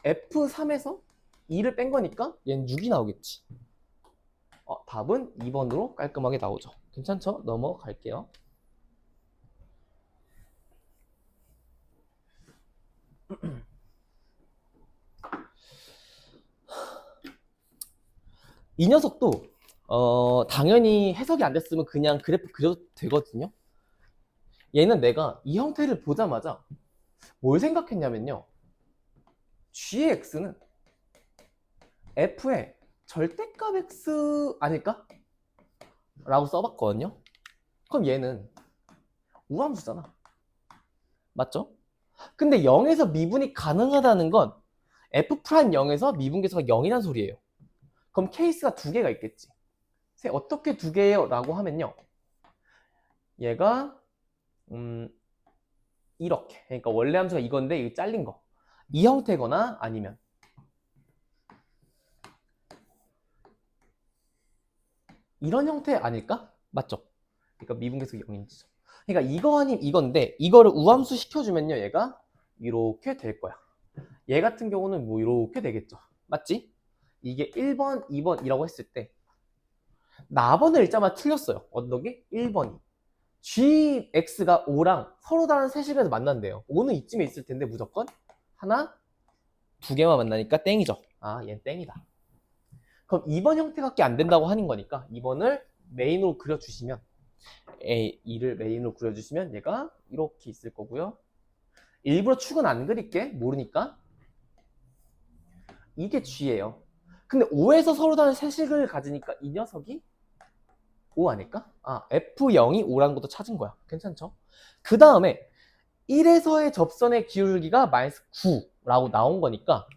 f3에서 2를 뺀 거니까 얘는 6이 나오겠지. 답은 2번으로 깔끔하게 나오죠. 괜찮죠? 넘어갈게요. 이 녀석도 당연히 해석이 안 됐으면 그냥 그래프 그려도 되거든요. 얘는 내가 이 형태를 보자마자 뭘 생각했냐면요. g의 x는 f의 절대값 x 아닐까? 라고 써봤거든요. 그럼 얘는 우함수잖아. 맞죠? 근데 0에서 미분이 가능하다는 건 f'0에서 미분계수가 0이란 소리예요. 그럼 케이스가 두 개가 있겠지. 어떻게 두 개예요? 라고 하면요. 얘가 이렇게 그러니까 원래 함수가 이건데 이거 잘린 거. 이 형태거나 아니면 이런 형태 아닐까? 맞죠? 그러니까 미분계수가 0인지죠. 그러니까 이거 아닌 이건데 이거를 우함수 시켜주면요. 얘가 이렇게 될 거야. 얘 같은 경우는 뭐 이렇게 되겠죠. 맞지? 이게 1번, 2번이라고 했을 때 나번을 읽자마자 틀렸어요. 어떤 게? 1번이. gx가 5랑 서로 다른 세 시간에서 만난대요. 5는 이쯤에 있을 텐데 무조건 하나, 두 개만 만나니까 땡이죠. 아, 얘는 땡이다. 그럼 2번 형태밖에 안 된다고 하는 거니까 2번을 메인으로 그려주시면 2를 메인으로 그려주시면 얘가 이렇게 있을 거고요. 일부러 축은 안 그릴게. 모르니까. 이게 g예요. 근데 5에서 서로 다른 세식을 가지니까 이 녀석이 5 아닐까? 아, F0이 5라는 것도 찾은 거야. 괜찮죠? 그 다음에 1에서의 접선의 기울기가 -9라고 나온 거니까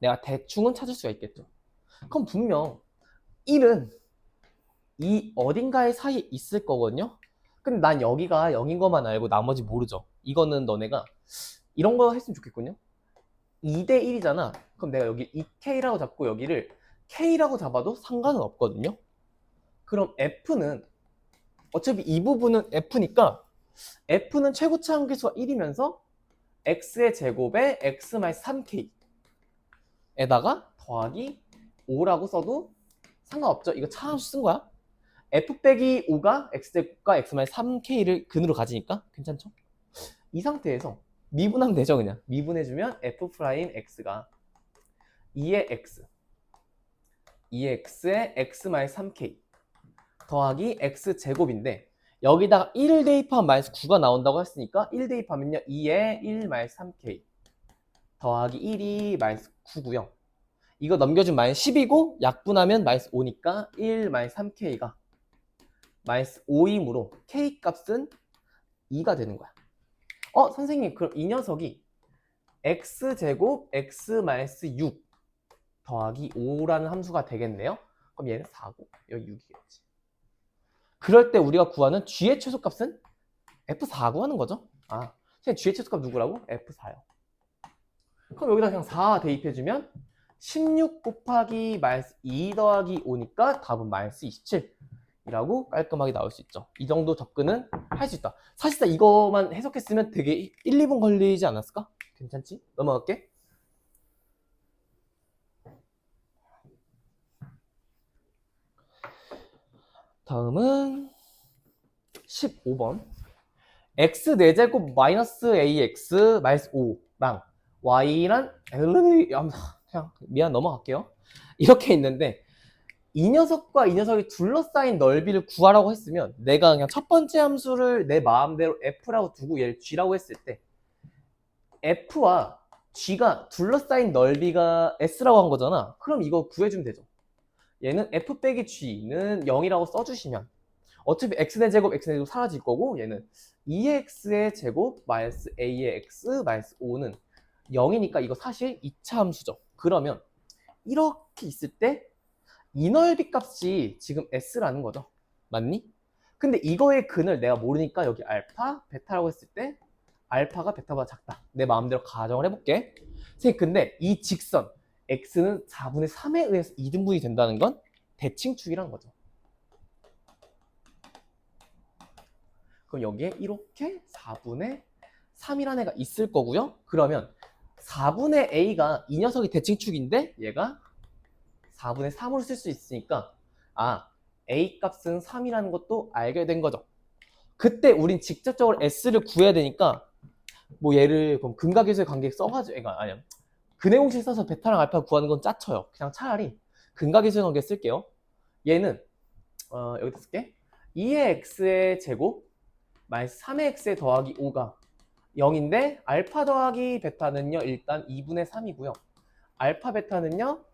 내가 대충은 찾을 수가 있겠죠. 그럼 분명 1은 이 어딘가의 사이에 있을 거거든요. 근데 난 여기가 0인 것만 알고 나머지 모르죠. 이거는 너네가 이런 거 했으면 좋겠군요. 2대 1이잖아. 그럼 내가 여기 2K라고 잡고 여기를 K라고 잡아도 상관은 없거든요. 그럼 F는 어차피 이 부분은 F니까 F는 최고차항 계수가 1이면서 X의 제곱에 X-3K 에다가 더하기 5라고 써도 상관없죠. 이거 차함수 쓴 거야. f 빼기 5가 x제곱과 x-3k를 근으로 가지니까 괜찮죠? 이 상태에서 미분하면 되죠. 그냥 미분해주면 f'x가 2의 x 2x에 x-3k 더하기 x제곱인데 여기다가 1을 대입하면 마이너스 9가 나온다고 했으니까 1 대입하면요 2에 1-3k 더하기 1이 마이너스 9고요. 이거 넘겨주면 마이너스 10이고 약분하면 마이너스 5니까 1-3k가 마이너스 5이므로 k 값은 2가 되는 거야. 선생님 그럼 이 녀석이 x제곱 x-6 더하기 5라는 함수가 되겠네요. 그럼 얘는 4고 여기 6이겠지. 그럴 때 우리가 구하는 g의 최소값은 f4 구하는 거죠. 선생님 g의 최소값 누구라고? f4요. 그럼 여기다 그냥 4 대입해주면 16 곱하기 마이너스 2 더하기 5니까 답은 마이너스 27이라고 깔끔하게 나올 수 있죠. 이 정도 접근은 할 수 있다. 사실상 이거만 해석했으면 되게 1, 2분 걸리지 않았을까? 괜찮지? 넘어갈게. 다음은 15번 x 4제곱 마이너스 ax 마이너스 5랑 y란 그냥 미안 넘어갈게요. 이렇게 있는데 이 녀석과 이 녀석이 둘러싸인 넓이를 구하라고 했으면 내가 그냥 첫 번째 함수를 내 마음대로 f라고 두고 얘를 g라고 했을 때 f와 g가 둘러싸인 넓이가 s라고 한 거잖아. 그럼 이거 구해주면 되죠. 얘는 f 빼기 g는 0이라고 써주시면 어차피 x의 제곱 x의 제곱 사라질 거고 얘는 2x의 제곱 마이너스 a의 x 마이너스 5는 0이니까 이거 사실 2차 함수죠. 그러면 이렇게 있을 때 이 넓이 값이 지금 s라는 거죠. 맞니? 근데 이거의 근을 내가 모르니까 여기 알파, 베타라고 했을 때 알파가 베타보다 작다. 내 마음대로 가정을 해볼게. 선생님 근데 이 직선 x는 4분의 3에 의해서 2등분이 된다는 건 대칭축이란 거죠. 그럼 여기에 이렇게 4분의 3이라는 애가 있을 거고요. 그러면 4분의 a가 이 녀석이 대칭축인데 얘가 4분의 3으로 쓸 수 있으니까 a 값은 3이라는 것도 알게 된 거죠. 그때 우린 직접적으로 s를 구해야 되니까 뭐 얘를 그럼 근각계수의 관계 써가지고 아니야 근의 공식 써서 베타랑 알파 구하는 건 짜쳐요. 그냥 차라리 근각계수의 관계 쓸게요. 얘는 여기다 쓸게. 2의 x의 제곱 마이너스 3의 x의 더하기 5가 0인데 알파 더하기 베타는요 일단 2분의 3이고요. 알파 베타는요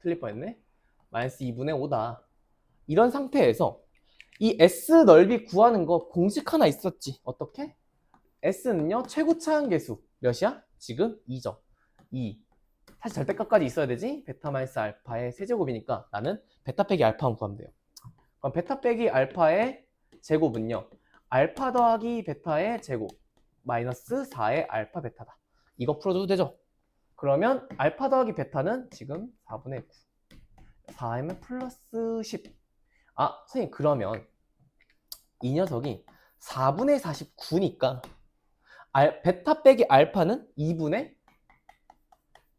틀릴 뻔했네. 마이너스 2분의 5다. 이런 상태에서 이 S 넓이 구하는 거 공식 하나 있었지. 어떻게? S는요 최고차항계수 몇이야? 지금 2죠. 2. 사실 절대값까지 있어야 되지. 베타 마이너스 알파의 세제곱이니까 나는 베타 빼기 알파만 구하면 돼요. 그럼 베타 빼기 알파의 제곱은요 알파 더하기 베타의 제곱 마이너스 4의 알파 베타다. 이거 풀어줘도 되죠. 그러면 알파 더하기 베타는 지금 4분의 9 4면 플러스 10. 선생님 그러면 이 녀석이 4분의 49니까 베타 빼기 알파는 2분의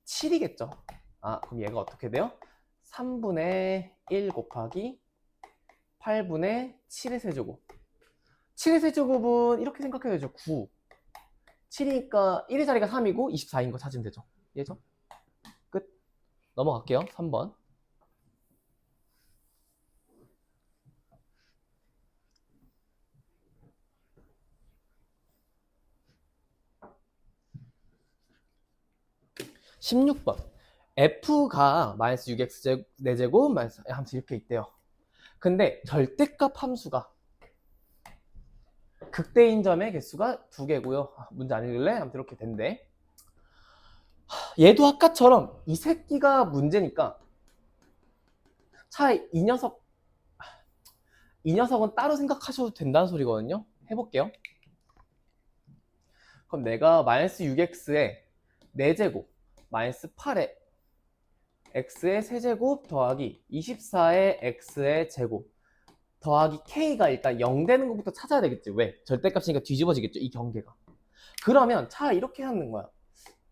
7이겠죠. 그럼 얘가 어떻게 돼요? 3분의 1 곱하기 8분의 7의 세제곱. 7의 세제곱은 이렇게 생각해도 되죠. 9. 7이니까 1의 자리가 3이고 24인 거 찾으면 되죠. 얘죠? 끝. 넘어갈게요. 3번. (16번) f가 마이너스 6x 4제곱 마이너스 함수 이렇게 있대요. 근데 절대값 함수가 극대인 점의 개수가 2개고요. 문제 안 읽을래? 아무튼 이렇게 된대. 얘도 아까처럼 이 새끼가 문제니까 차라리 이 녀석은 따로 생각하셔도 된다는 소리거든요. 해볼게요. 그럼 내가 마이너스 6x에 4제곱 마이너스 8에 x의 세제곱 더하기 24의 x의 제곱 더하기 k가 일단 0 되는 것부터 찾아야 되겠지. 왜? 절대값이니까 뒤집어지겠죠. 이 경계가. 그러면 차라리 이렇게 하는 거야.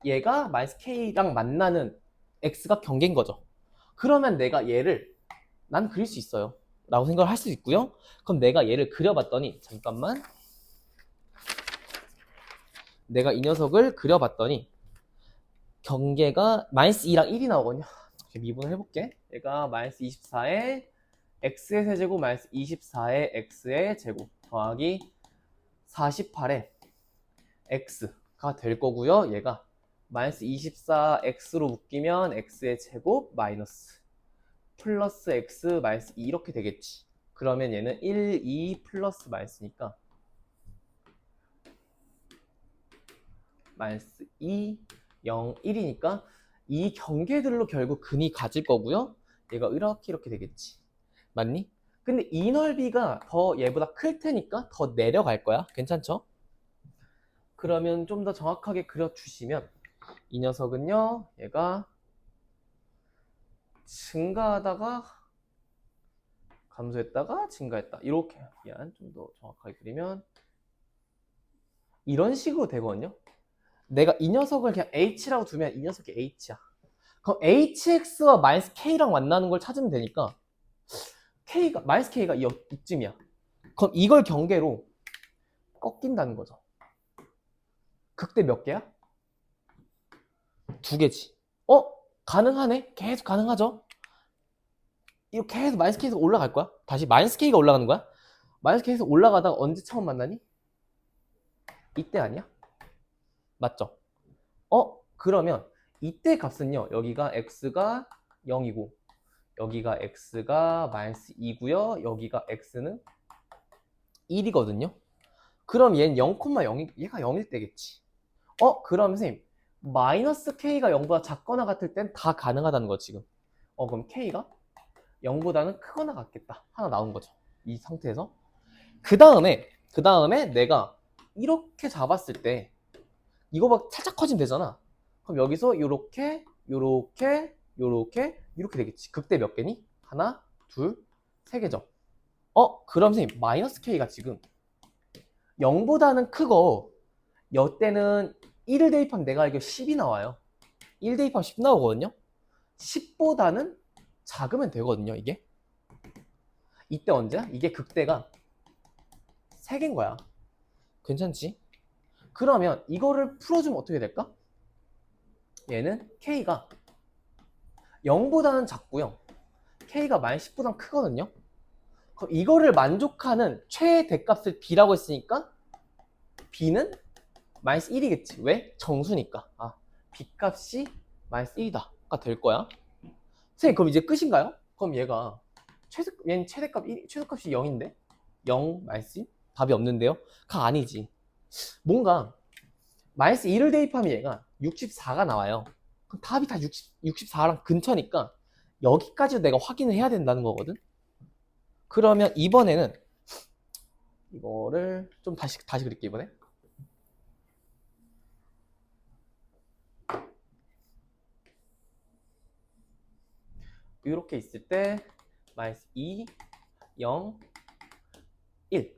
얘가 마이너스 k랑 만나는 x가 경계인 거죠. 그러면 내가 얘를 난 그릴 수 있어요. 라고 생각을 할 수 있고요. 그럼 내가 얘를 그려봤더니, 잠깐만. 내가 이 녀석을 그려봤더니 경계가 마이너스 2랑 1이 나오거든요. 미분을 해볼게. 얘가 마이너스 24에 x의 세제곱 마이너스 24에 x의 제곱 더하기 48에 x가 될 거고요. 얘가 마이너스 24x로 묶이면 x의 제곱 마이너스 플러스 x 마이너스 2 이렇게 되겠지. 그러면 얘는 1, 2 플러스 마이너스니까 마이너스 2, 0, 1이니까 이 경계들로 결국 근이 가질 거고요. 얘가 이렇게 되겠지. 맞니? 근데 이 넓이가 더 얘보다 클 테니까 더 내려갈 거야. 괜찮죠? 그러면 좀 더 정확하게 그려주시면 이 녀석은요. 얘가 증가하다가 감소했다가 증가했다. 이렇게 미안 좀 더 정확하게 그리면 이런 식으로 되거든요. 내가 이 녀석을 그냥 h라고 두면 이 녀석이 h야. 그럼 hx와 마이너스 k랑 만나는 걸 찾으면 되니까 k가 마이너스 k가 이쯤이야. 그럼 이걸 경계로 꺾인다는 거죠. 극대 몇 개야? 두 개지. 가능하네? 계속 가능하죠? 이거 계속 마이너스 k에서 올라갈 거야? 다시 마이너스 k가 올라가는 거야? 마이너스 k에서 올라가다가 언제 처음 만나니? 이때 아니야? 맞죠? 그러면 이때 값은요. 여기가 x가 0이고 여기가 x가 마이너스 2고요. 여기가 x는 1이거든요. 그럼 얘는 0,0, 얘가 0일 때겠지. 그럼 선생님 마이너스 k가 0보다 작거나 같을 땐 다 가능하다는 거 지금. 그럼 k가 0보다는 크거나 같겠다. 하나 나온 거죠. 이 상태에서. 그 다음에 내가 이렇게 잡았을 때 이거 막 살짝 커지면 되잖아. 그럼 여기서 요렇게 되겠지. 극대 몇 개니? 하나, 둘, 세 개죠. 그럼 선생님 마이너스 k가 지금 0보다는 크고 여때는 1을 대입하면 내가 알기로 10이 나와요. 1 대입하면 10 나오거든요. 10보다는 작으면 되거든요. 이게 이때 언제야? 이게 극대가 3개인 거야. 괜찮지? 그러면 이거를 풀어주면 어떻게 될까? 얘는 k가 0보다는 작고요. k가 마이너스 10보다는 크거든요. 그럼 이거를 만족하는 최대값을 b라고 했으니까 b는 마이너스 1이겠지. 왜? 정수니까. b 값이 마이너스 1이다가 될 거야. 선생님 그럼 이제 끝인가요? 그럼 얘는 최소값이 0인데 0 마이너스 1? 답이 없는데요? 아니지. 뭔가 마이너스 1을 대입하면 얘가 64가 나와요. 그럼 답이 다 64랑 근처니까 여기까지도 내가 확인을 해야 된다는 거거든. 그러면 이번에는 이거를 좀 다시 그릴게. 이번에 이렇게 있을 때 마이너스 2, 0, 1.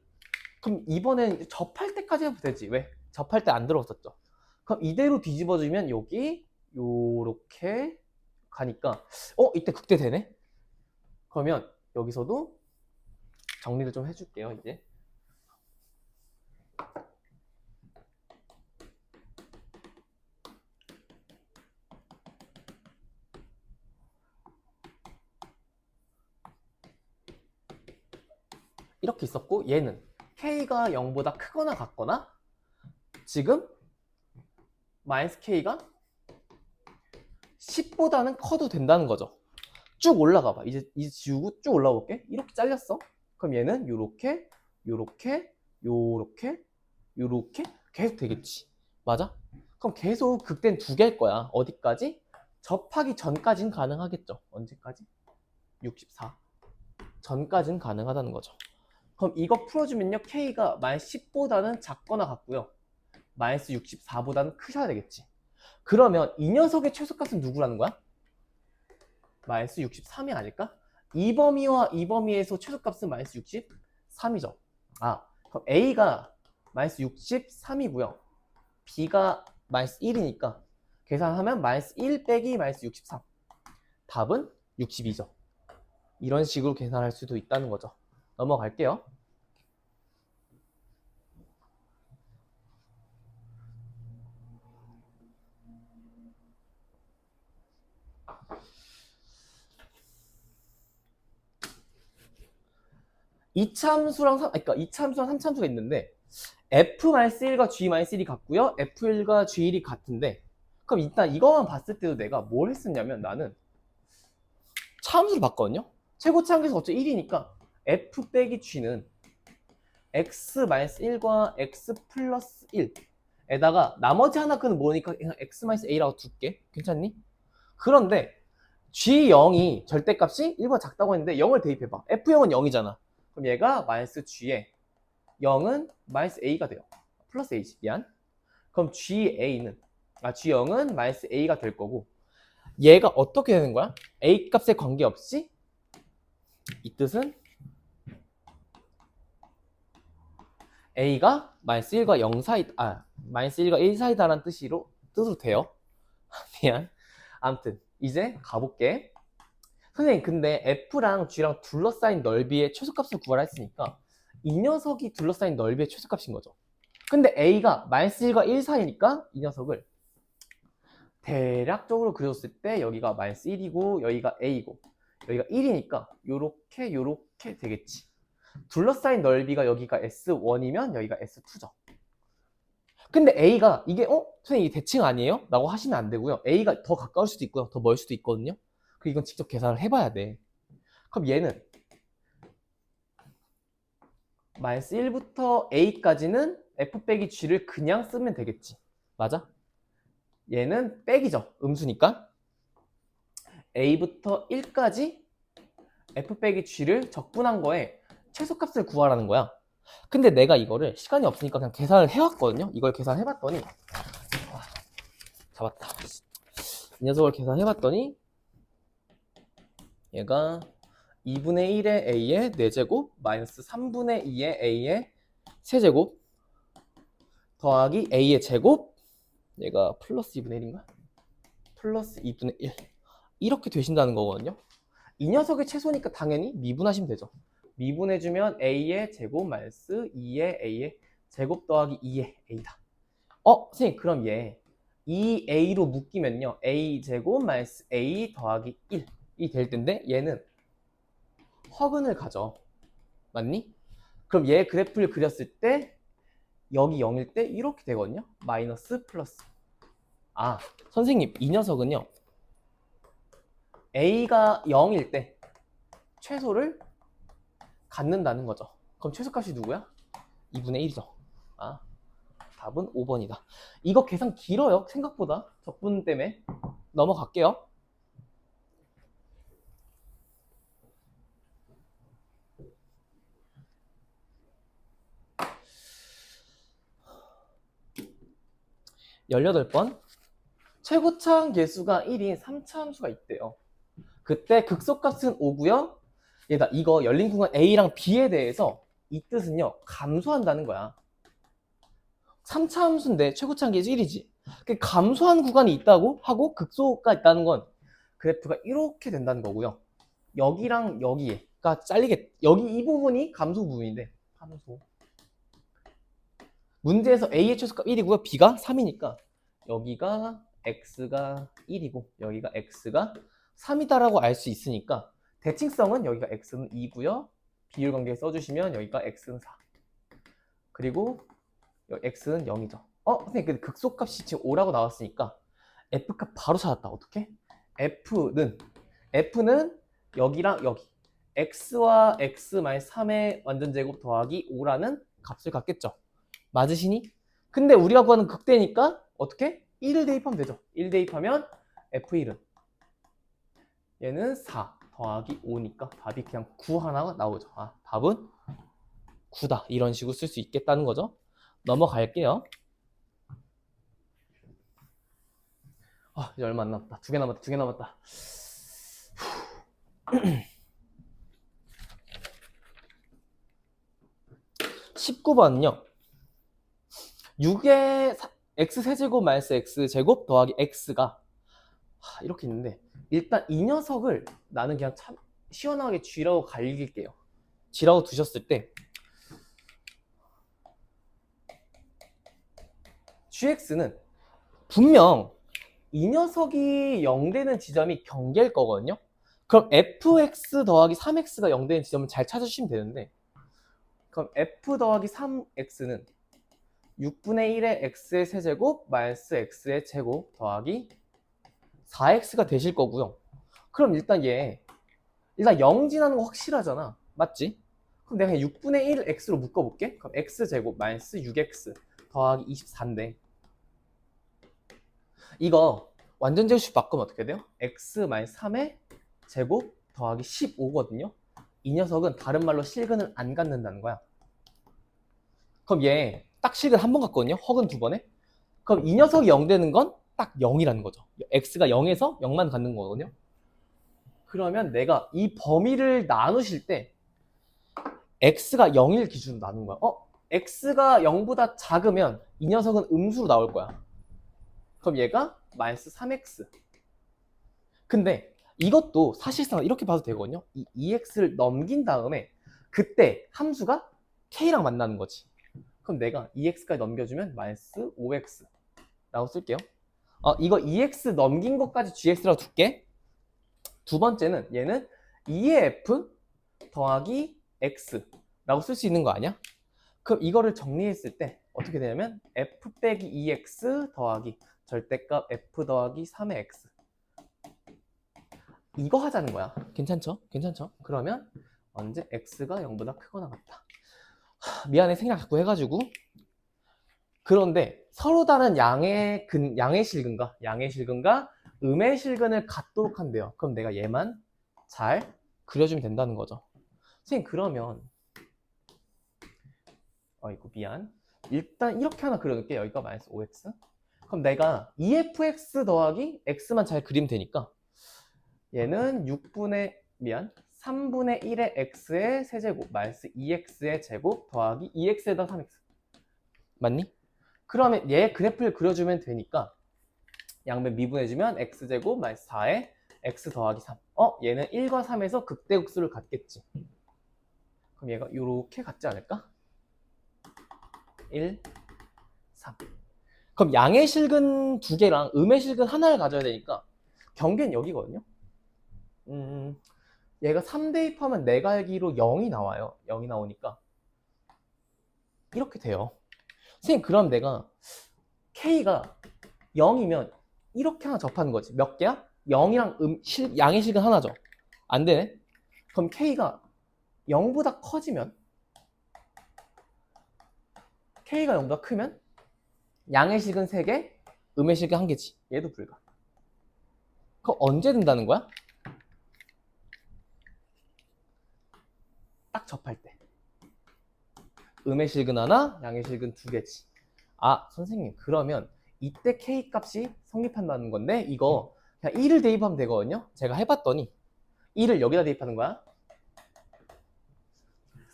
그럼 이번엔 접할 때까지 해도 되지. 왜? 접할 때 안 들어왔었죠. 그럼 이대로 뒤집어주면 여기 요렇게 가니까 이때 극대 되네? 그러면 여기서도 정리를 좀 해줄게요. 이제 이렇게 있었고 얘는 k가 0보다 크거나 같거나 지금 마이너스 k가 10보다는 커도 된다는 거죠. 쭉 올라가 봐. 이제 지우고 쭉 올라가 볼게. 이렇게 잘렸어. 그럼 얘는 요렇게 계속 되겠지. 맞아? 그럼 계속 극대는 두 개일 거야. 어디까지? 접하기 전까지는 가능하겠죠. 언제까지? 64 전까지는 가능하다는 거죠. 그럼 이거 풀어주면요. k가 마이너스 10보다는 작거나 같고요. 마이너스 64보다는 크셔야 되겠지. 그러면 이 녀석의 최소값은 누구라는 거야? 마이너스 63이 아닐까? 이 범위와 이 범위에서 최소값은 마이너스 63이죠. 그럼 A가 마이너스 63이고요. B가 마이너스 1이니까 계산하면 마이너스 1 빼기 마이너스 63. 답은 62죠. 이런 식으로 계산할 수도 있다는 거죠. 넘어갈게요. 그러니까 이차함수랑 삼차함수가 있는데 f-1과 g-1이 같고요. f1과 g1이 같은데 그럼 일단 이거만 봤을 때도 내가 뭘 했었냐면 나는 차함수를 봤거든요. 최고차 함수가 어차피 1이니까 f 빼기 g는 x-1과 x 플러스 1에다가 나머지 하나 끈은 모르니까 그냥 x-a라고 둘게. 괜찮니? 그런데 g0이 절대값이 1보다 작다고 했는데 0을 대입해봐. f0은 0이잖아. 그럼 얘가 마이너스 g에 0은 마이너스 a가 돼요. 플러스 a지. 미안. 그럼 g0은 마이너스 a가 될 거고 얘가 어떻게 되는 거야? a 값에 관계없이 이 뜻은 a가 마이너스 1과 0 사이, 마이너스 1과 1 사이다라는 뜻으로 돼요. 미안. 아무튼 이제 가볼게. 선생님 근데 f랑 g랑 둘러싸인 넓이의 최소값을 구하라 했으니까 이 녀석이 둘러싸인 넓이의 최소값인 거죠. 근데 a가 마이너스 1과 1 사이니까 이 녀석을 대략적으로 그렸을 때 여기가 마이너스 1이고 여기가 a고 여기가 1이니까 요렇게 되겠지. 둘러싸인 넓이가 여기가 S1이면 여기가 S2죠. 근데 A가 이게 선생님 이게 대칭 아니에요? 라고 하시면 안 되고요. A가 더 가까울 수도 있고요. 더 멀 수도 있거든요. 그리고 이건 직접 계산을 해봐야 돼. 그럼 얘는 마이너스 1부터 A까지는 F 빼기 G를 그냥 쓰면 되겠지. 맞아? 얘는 빼기죠. 음수니까. A부터 1까지 F 빼기 G를 적분한 거에 최소값을 구하라는 거야. 근데 내가 이거를 시간이 없으니까 그냥 계산을 해왔거든요. 이걸 계산해봤더니 잡았다. 이 녀석을 계산해봤더니 얘가 2분의 1의 a의 4제곱 마이너스 3분의 2의 a의 세제곱 더하기 a의 제곱 얘가 플러스 2분의 1인가? 플러스 2분의 1 이렇게 되신다는 거거든요. 이 녀석의 최소니까 당연히 미분하시면 되죠. 미분해주면 a의 제곱 마이너스 2의 a의 제곱 더하기 2의 a다. 선생님 그럼 얘 2a로 묶이면요 a 제곱 마이너스 a 더하기 1이 될 텐데 얘는 허근을 가져. 맞니? 그럼 얘 그래프를 그렸을 때 여기 0일 때 이렇게 되거든요. 마이너스 플러스. 선생님 이 녀석은요 a가 0일 때 최소를 갖는다는 거죠. 그럼 최소값이 누구야? 2분의 1이죠. 답은 5번이다. 이거 계산 길어요. 생각보다. 적분 때문에. 넘어갈게요. (18번) 최고차항 계수가 1인 3차 함수가 있대요. 그때 극소값은 5고요. 얘다 이거 열린 공간 A랑 B에 대해서 이 뜻은요 감소한다는 거야. 3차 함수인데 최고차항 계수 1이지. 감소한 구간이 있다고 하고 극소가 있다는 건 그래프가 이렇게 된다는 거고요. 여기랑 여기가 잘리겠. 여기 이 부분이 감소 부분인데 감소. 문제에서 A의 최소값 1이고요. B가 3이니까 여기가 X가 1이고 여기가 X가 3이다라고 알 수 있으니까 대칭성은 여기가 X는 2고요. 비율 관계 써주시면 여기가 X는 4. 그리고 여기 X는 0이죠. 선생님 근데 극소값이 지금 5라고 나왔으니까 F값 바로 찾았다. 어떻게? F는 여기랑 여기 X와 X-3의 완전제곱 더하기 5라는 값을 갖겠죠. 맞으시니? 근데 우리가 구하는 극대니까 어떻게? 1을 대입하면 되죠. 1 대입하면 F1은 얘는 4 더하기 5니까 답이 그냥 9 하나가 나오죠. 답은 9다. 이런 식으로 쓸 수 있겠다는 거죠. 넘어갈게요. 이제 얼마 안 남았다. 2개 남았다. 2개 남았다. 19번은요. 6의 x세제곱 마이너스 x제곱 더하기 x가 이렇게 있는데 일단 이 녀석을 나는 그냥 시원하게 G라고 갈길게요. G라고 두셨을 때 GX는 분명 이 녀석이 0 되는 지점이 경계일 거거든요. 그럼 fx 더하기 3x가 0 되는 지점을 잘 찾아주시면 되는데, 그럼 f 더하기 3x는 6분의 1의 x의 세제곱 마이너스 x의 제곱 더하기 4x가 되실 거고요. 그럼 일단 0 지나는 거 확실하잖아. 맞지? 그럼 내가 그냥 6분의 1 x로 묶어볼게. 그럼 x제곱 마이너스 6x 더하기 24인데, 이거 완전 제곱식 바꾸면 어떻게 돼요? x 마이너스 3의 제곱 더하기 15거든요. 이 녀석은 다른 말로 실근을 안 갖는다는 거야. 그럼 얘 딱 실근 한 번 갖거든요. 허근 두 번에. 그럼 이 녀석이 0 되는 건 딱 0이라는 거죠. x가 0에서 0만 갖는 거거든요. 그러면 내가 이 범위를 나누실 때 x가 0일 기준으로 나눈 거야. x가 0보다 작으면 이 녀석은 음수로 나올 거야. 그럼 얘가 마이너스 3x. 근데 이것도 사실상 이렇게 봐도 되거든요. 이 2x를 넘긴 다음에 그때 함수가 k랑 만나는 거지. 그럼 내가 2x까지 넘겨주면 마이너스 5x 라고 쓸게요. 이거 2x 넘긴 것까지 gx라고 둘게. 두 번째는 얘는 2의 f 더하기 x 라고 쓸 수 있는 거 아니야? 그럼 이거를 정리했을 때 어떻게 되냐면 f 빼기 2x 더하기 절대값 f 더하기 3의 x, 이거 하자는 거야. 괜찮죠? 괜찮죠? 그러면 언제 x가 0보다 크거나 같다. 미안해, 생략 자꾸 해가지고. 그런데 서로 다른 양의 실근과 음의 실근을 갖도록 한대요. 그럼 내가 얘만 잘 그려주면 된다는 거죠. 선생님, 그러면 이거 미안. 일단 이렇게 하나 그려놓을게. 여기가 마이너스 5x. 그럼 내가 2fx 더하기 x만 잘 그리면 되니까 얘는 3분의 1의 x의 세제곱 마이너스 2x의 제곱 더하기 2x에다 3x. 맞니? 그러면 얘 그래프를 그려주면 되니까 양변 미분해주면 x제곱 마이너스 4에 x 더하기 3. 얘는 1과 3에서 극대극수를 갖겠지. 그럼 얘가 이렇게 같지 않을까? 1, 3. 그럼 양의 실근 두 개랑 음의 실근 하나를 가져야 되니까 경계는 여기거든요. 얘가 3 대입하면 내가 알기로 0이 나와요. 0이 나오니까 이렇게 돼요. 선생님, 그럼 내가 K가 0이면 이렇게 하나 접하는 거지. 몇 개야? 0이랑 양의 실근 하나죠. 안 되네. 그럼 K가 0보다 커지면, K가 0보다 크면 양의 실근 3개, 음의 실근 1개지. 얘도 불가. 그럼 언제 된다는 거야? 딱 접할 때. 음의 실근 하나, 양의 실근 2개지. 선생님, 그러면 이때 K 값이 성립한다는 건데, 이거 그냥 1을 대입하면 되거든요. 제가 해봤더니 1을 여기다 대입하는 거야.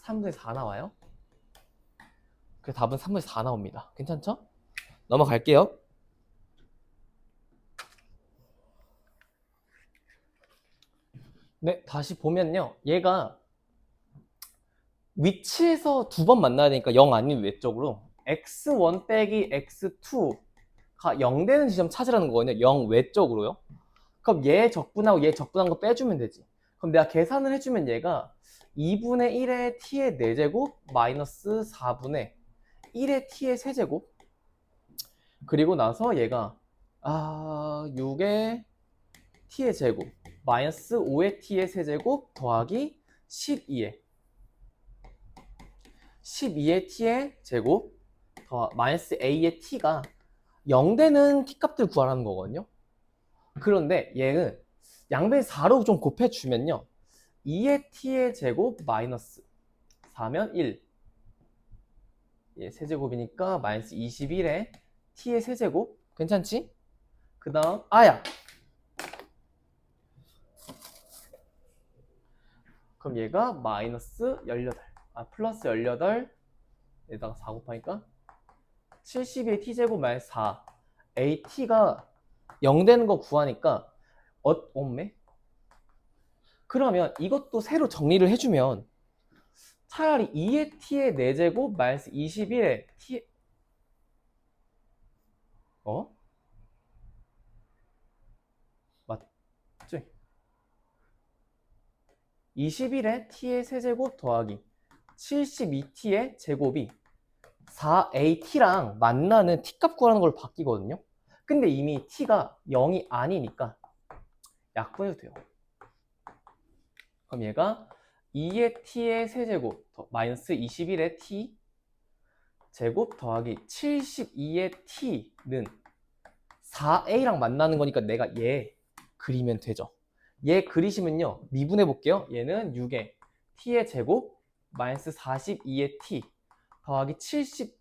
3분의 4 나와요. 그 답은 3분의 4 나옵니다. 괜찮죠? 넘어갈게요. 네, 다시 보면요. 얘가 위치에서 두 번 만나야 되니까 0 아닌 외적으로 x1 빼기 x2가 0 되는 지점 찾으라는 거거든요. 0 외적으로요. 그럼 얘 적분하고 얘 적분한 거 빼주면 되지. 그럼 내가 계산을 해주면 얘가 2분의 1의 t의 4제곱 마이너스 4분의 1의 t의 세제곱, 그리고 나서 얘가 6의 t의 제곱 마이너스 5의 t의 세제곱 더하기 12의 t의 제곱 더 마이너스 a의 t가 0 되는 t 값들 구하라는 거거든요. 그런데 얘는 양변 4로 좀 곱해주면요, 2의 t의 제곱 마이너스 4면 1, 얘 세제곱이니까 마이너스 21의 t의 세제곱. 괜찮지? 그 다음 그럼 얘가 마이너스 18, 플러스 18 에다가 4 곱하니까 72의 t제곱 마이너스 4, at가 0 되는 거 구하니까 그러면 이것도 새로 정리를 해주면 차라리 2의 t의 4제곱 마이너스 21의 t 맞지? 21의 t의 세제곱 더하기 72t의 제곱이 4at랑 만나는 t값 구하는 걸로 바뀌거든요. 근데 이미 t가 0이 아니니까 약분해도 돼요. 그럼 얘가 2의 t의 세제곱 마이너스 21의 t 제곱 더하기 72의 t는 4a랑 만나는 거니까 내가 얘 그리면 되죠. 얘 그리시면요. 미분해 볼게요. 얘는 6의 t의 제곱 마이너스 42의 t 더하기 70인데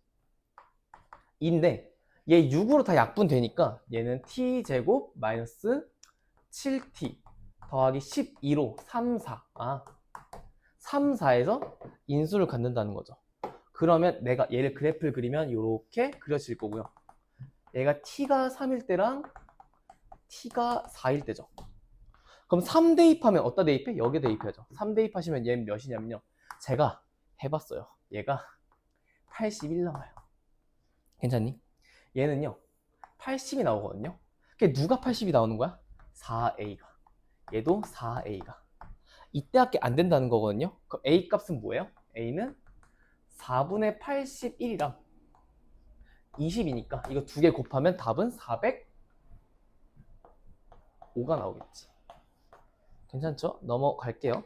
얘 6으로 다 약분되니까 얘는 t제곱 마이너스 7t 더하기 12로 3, 4. 3, 4에서 인수를 갖는다는 거죠. 그러면 내가 얘를 그래프를 그리면 이렇게 그려질 거고요. 얘가 t가 3일 때랑 t가 4일 때죠. 그럼 3 대입하면 어디다 대입해? 여기 대입해야죠. 3 대입하시면 얘는 몇이냐면요. 제가 해봤어요. 얘가 81 나와요. 괜찮니? 얘는요. 80이 나오거든요. 그게 누가 80이 나오는 거야? 4a가. 얘도 4a가. 이때밖에 안 된다는 거거든요. 그럼 a 값은 뭐예요? a는 4분의 81이랑 20이니까 이거 두 개 곱하면 답은 405가 나오겠지. 괜찮죠? 넘어갈게요.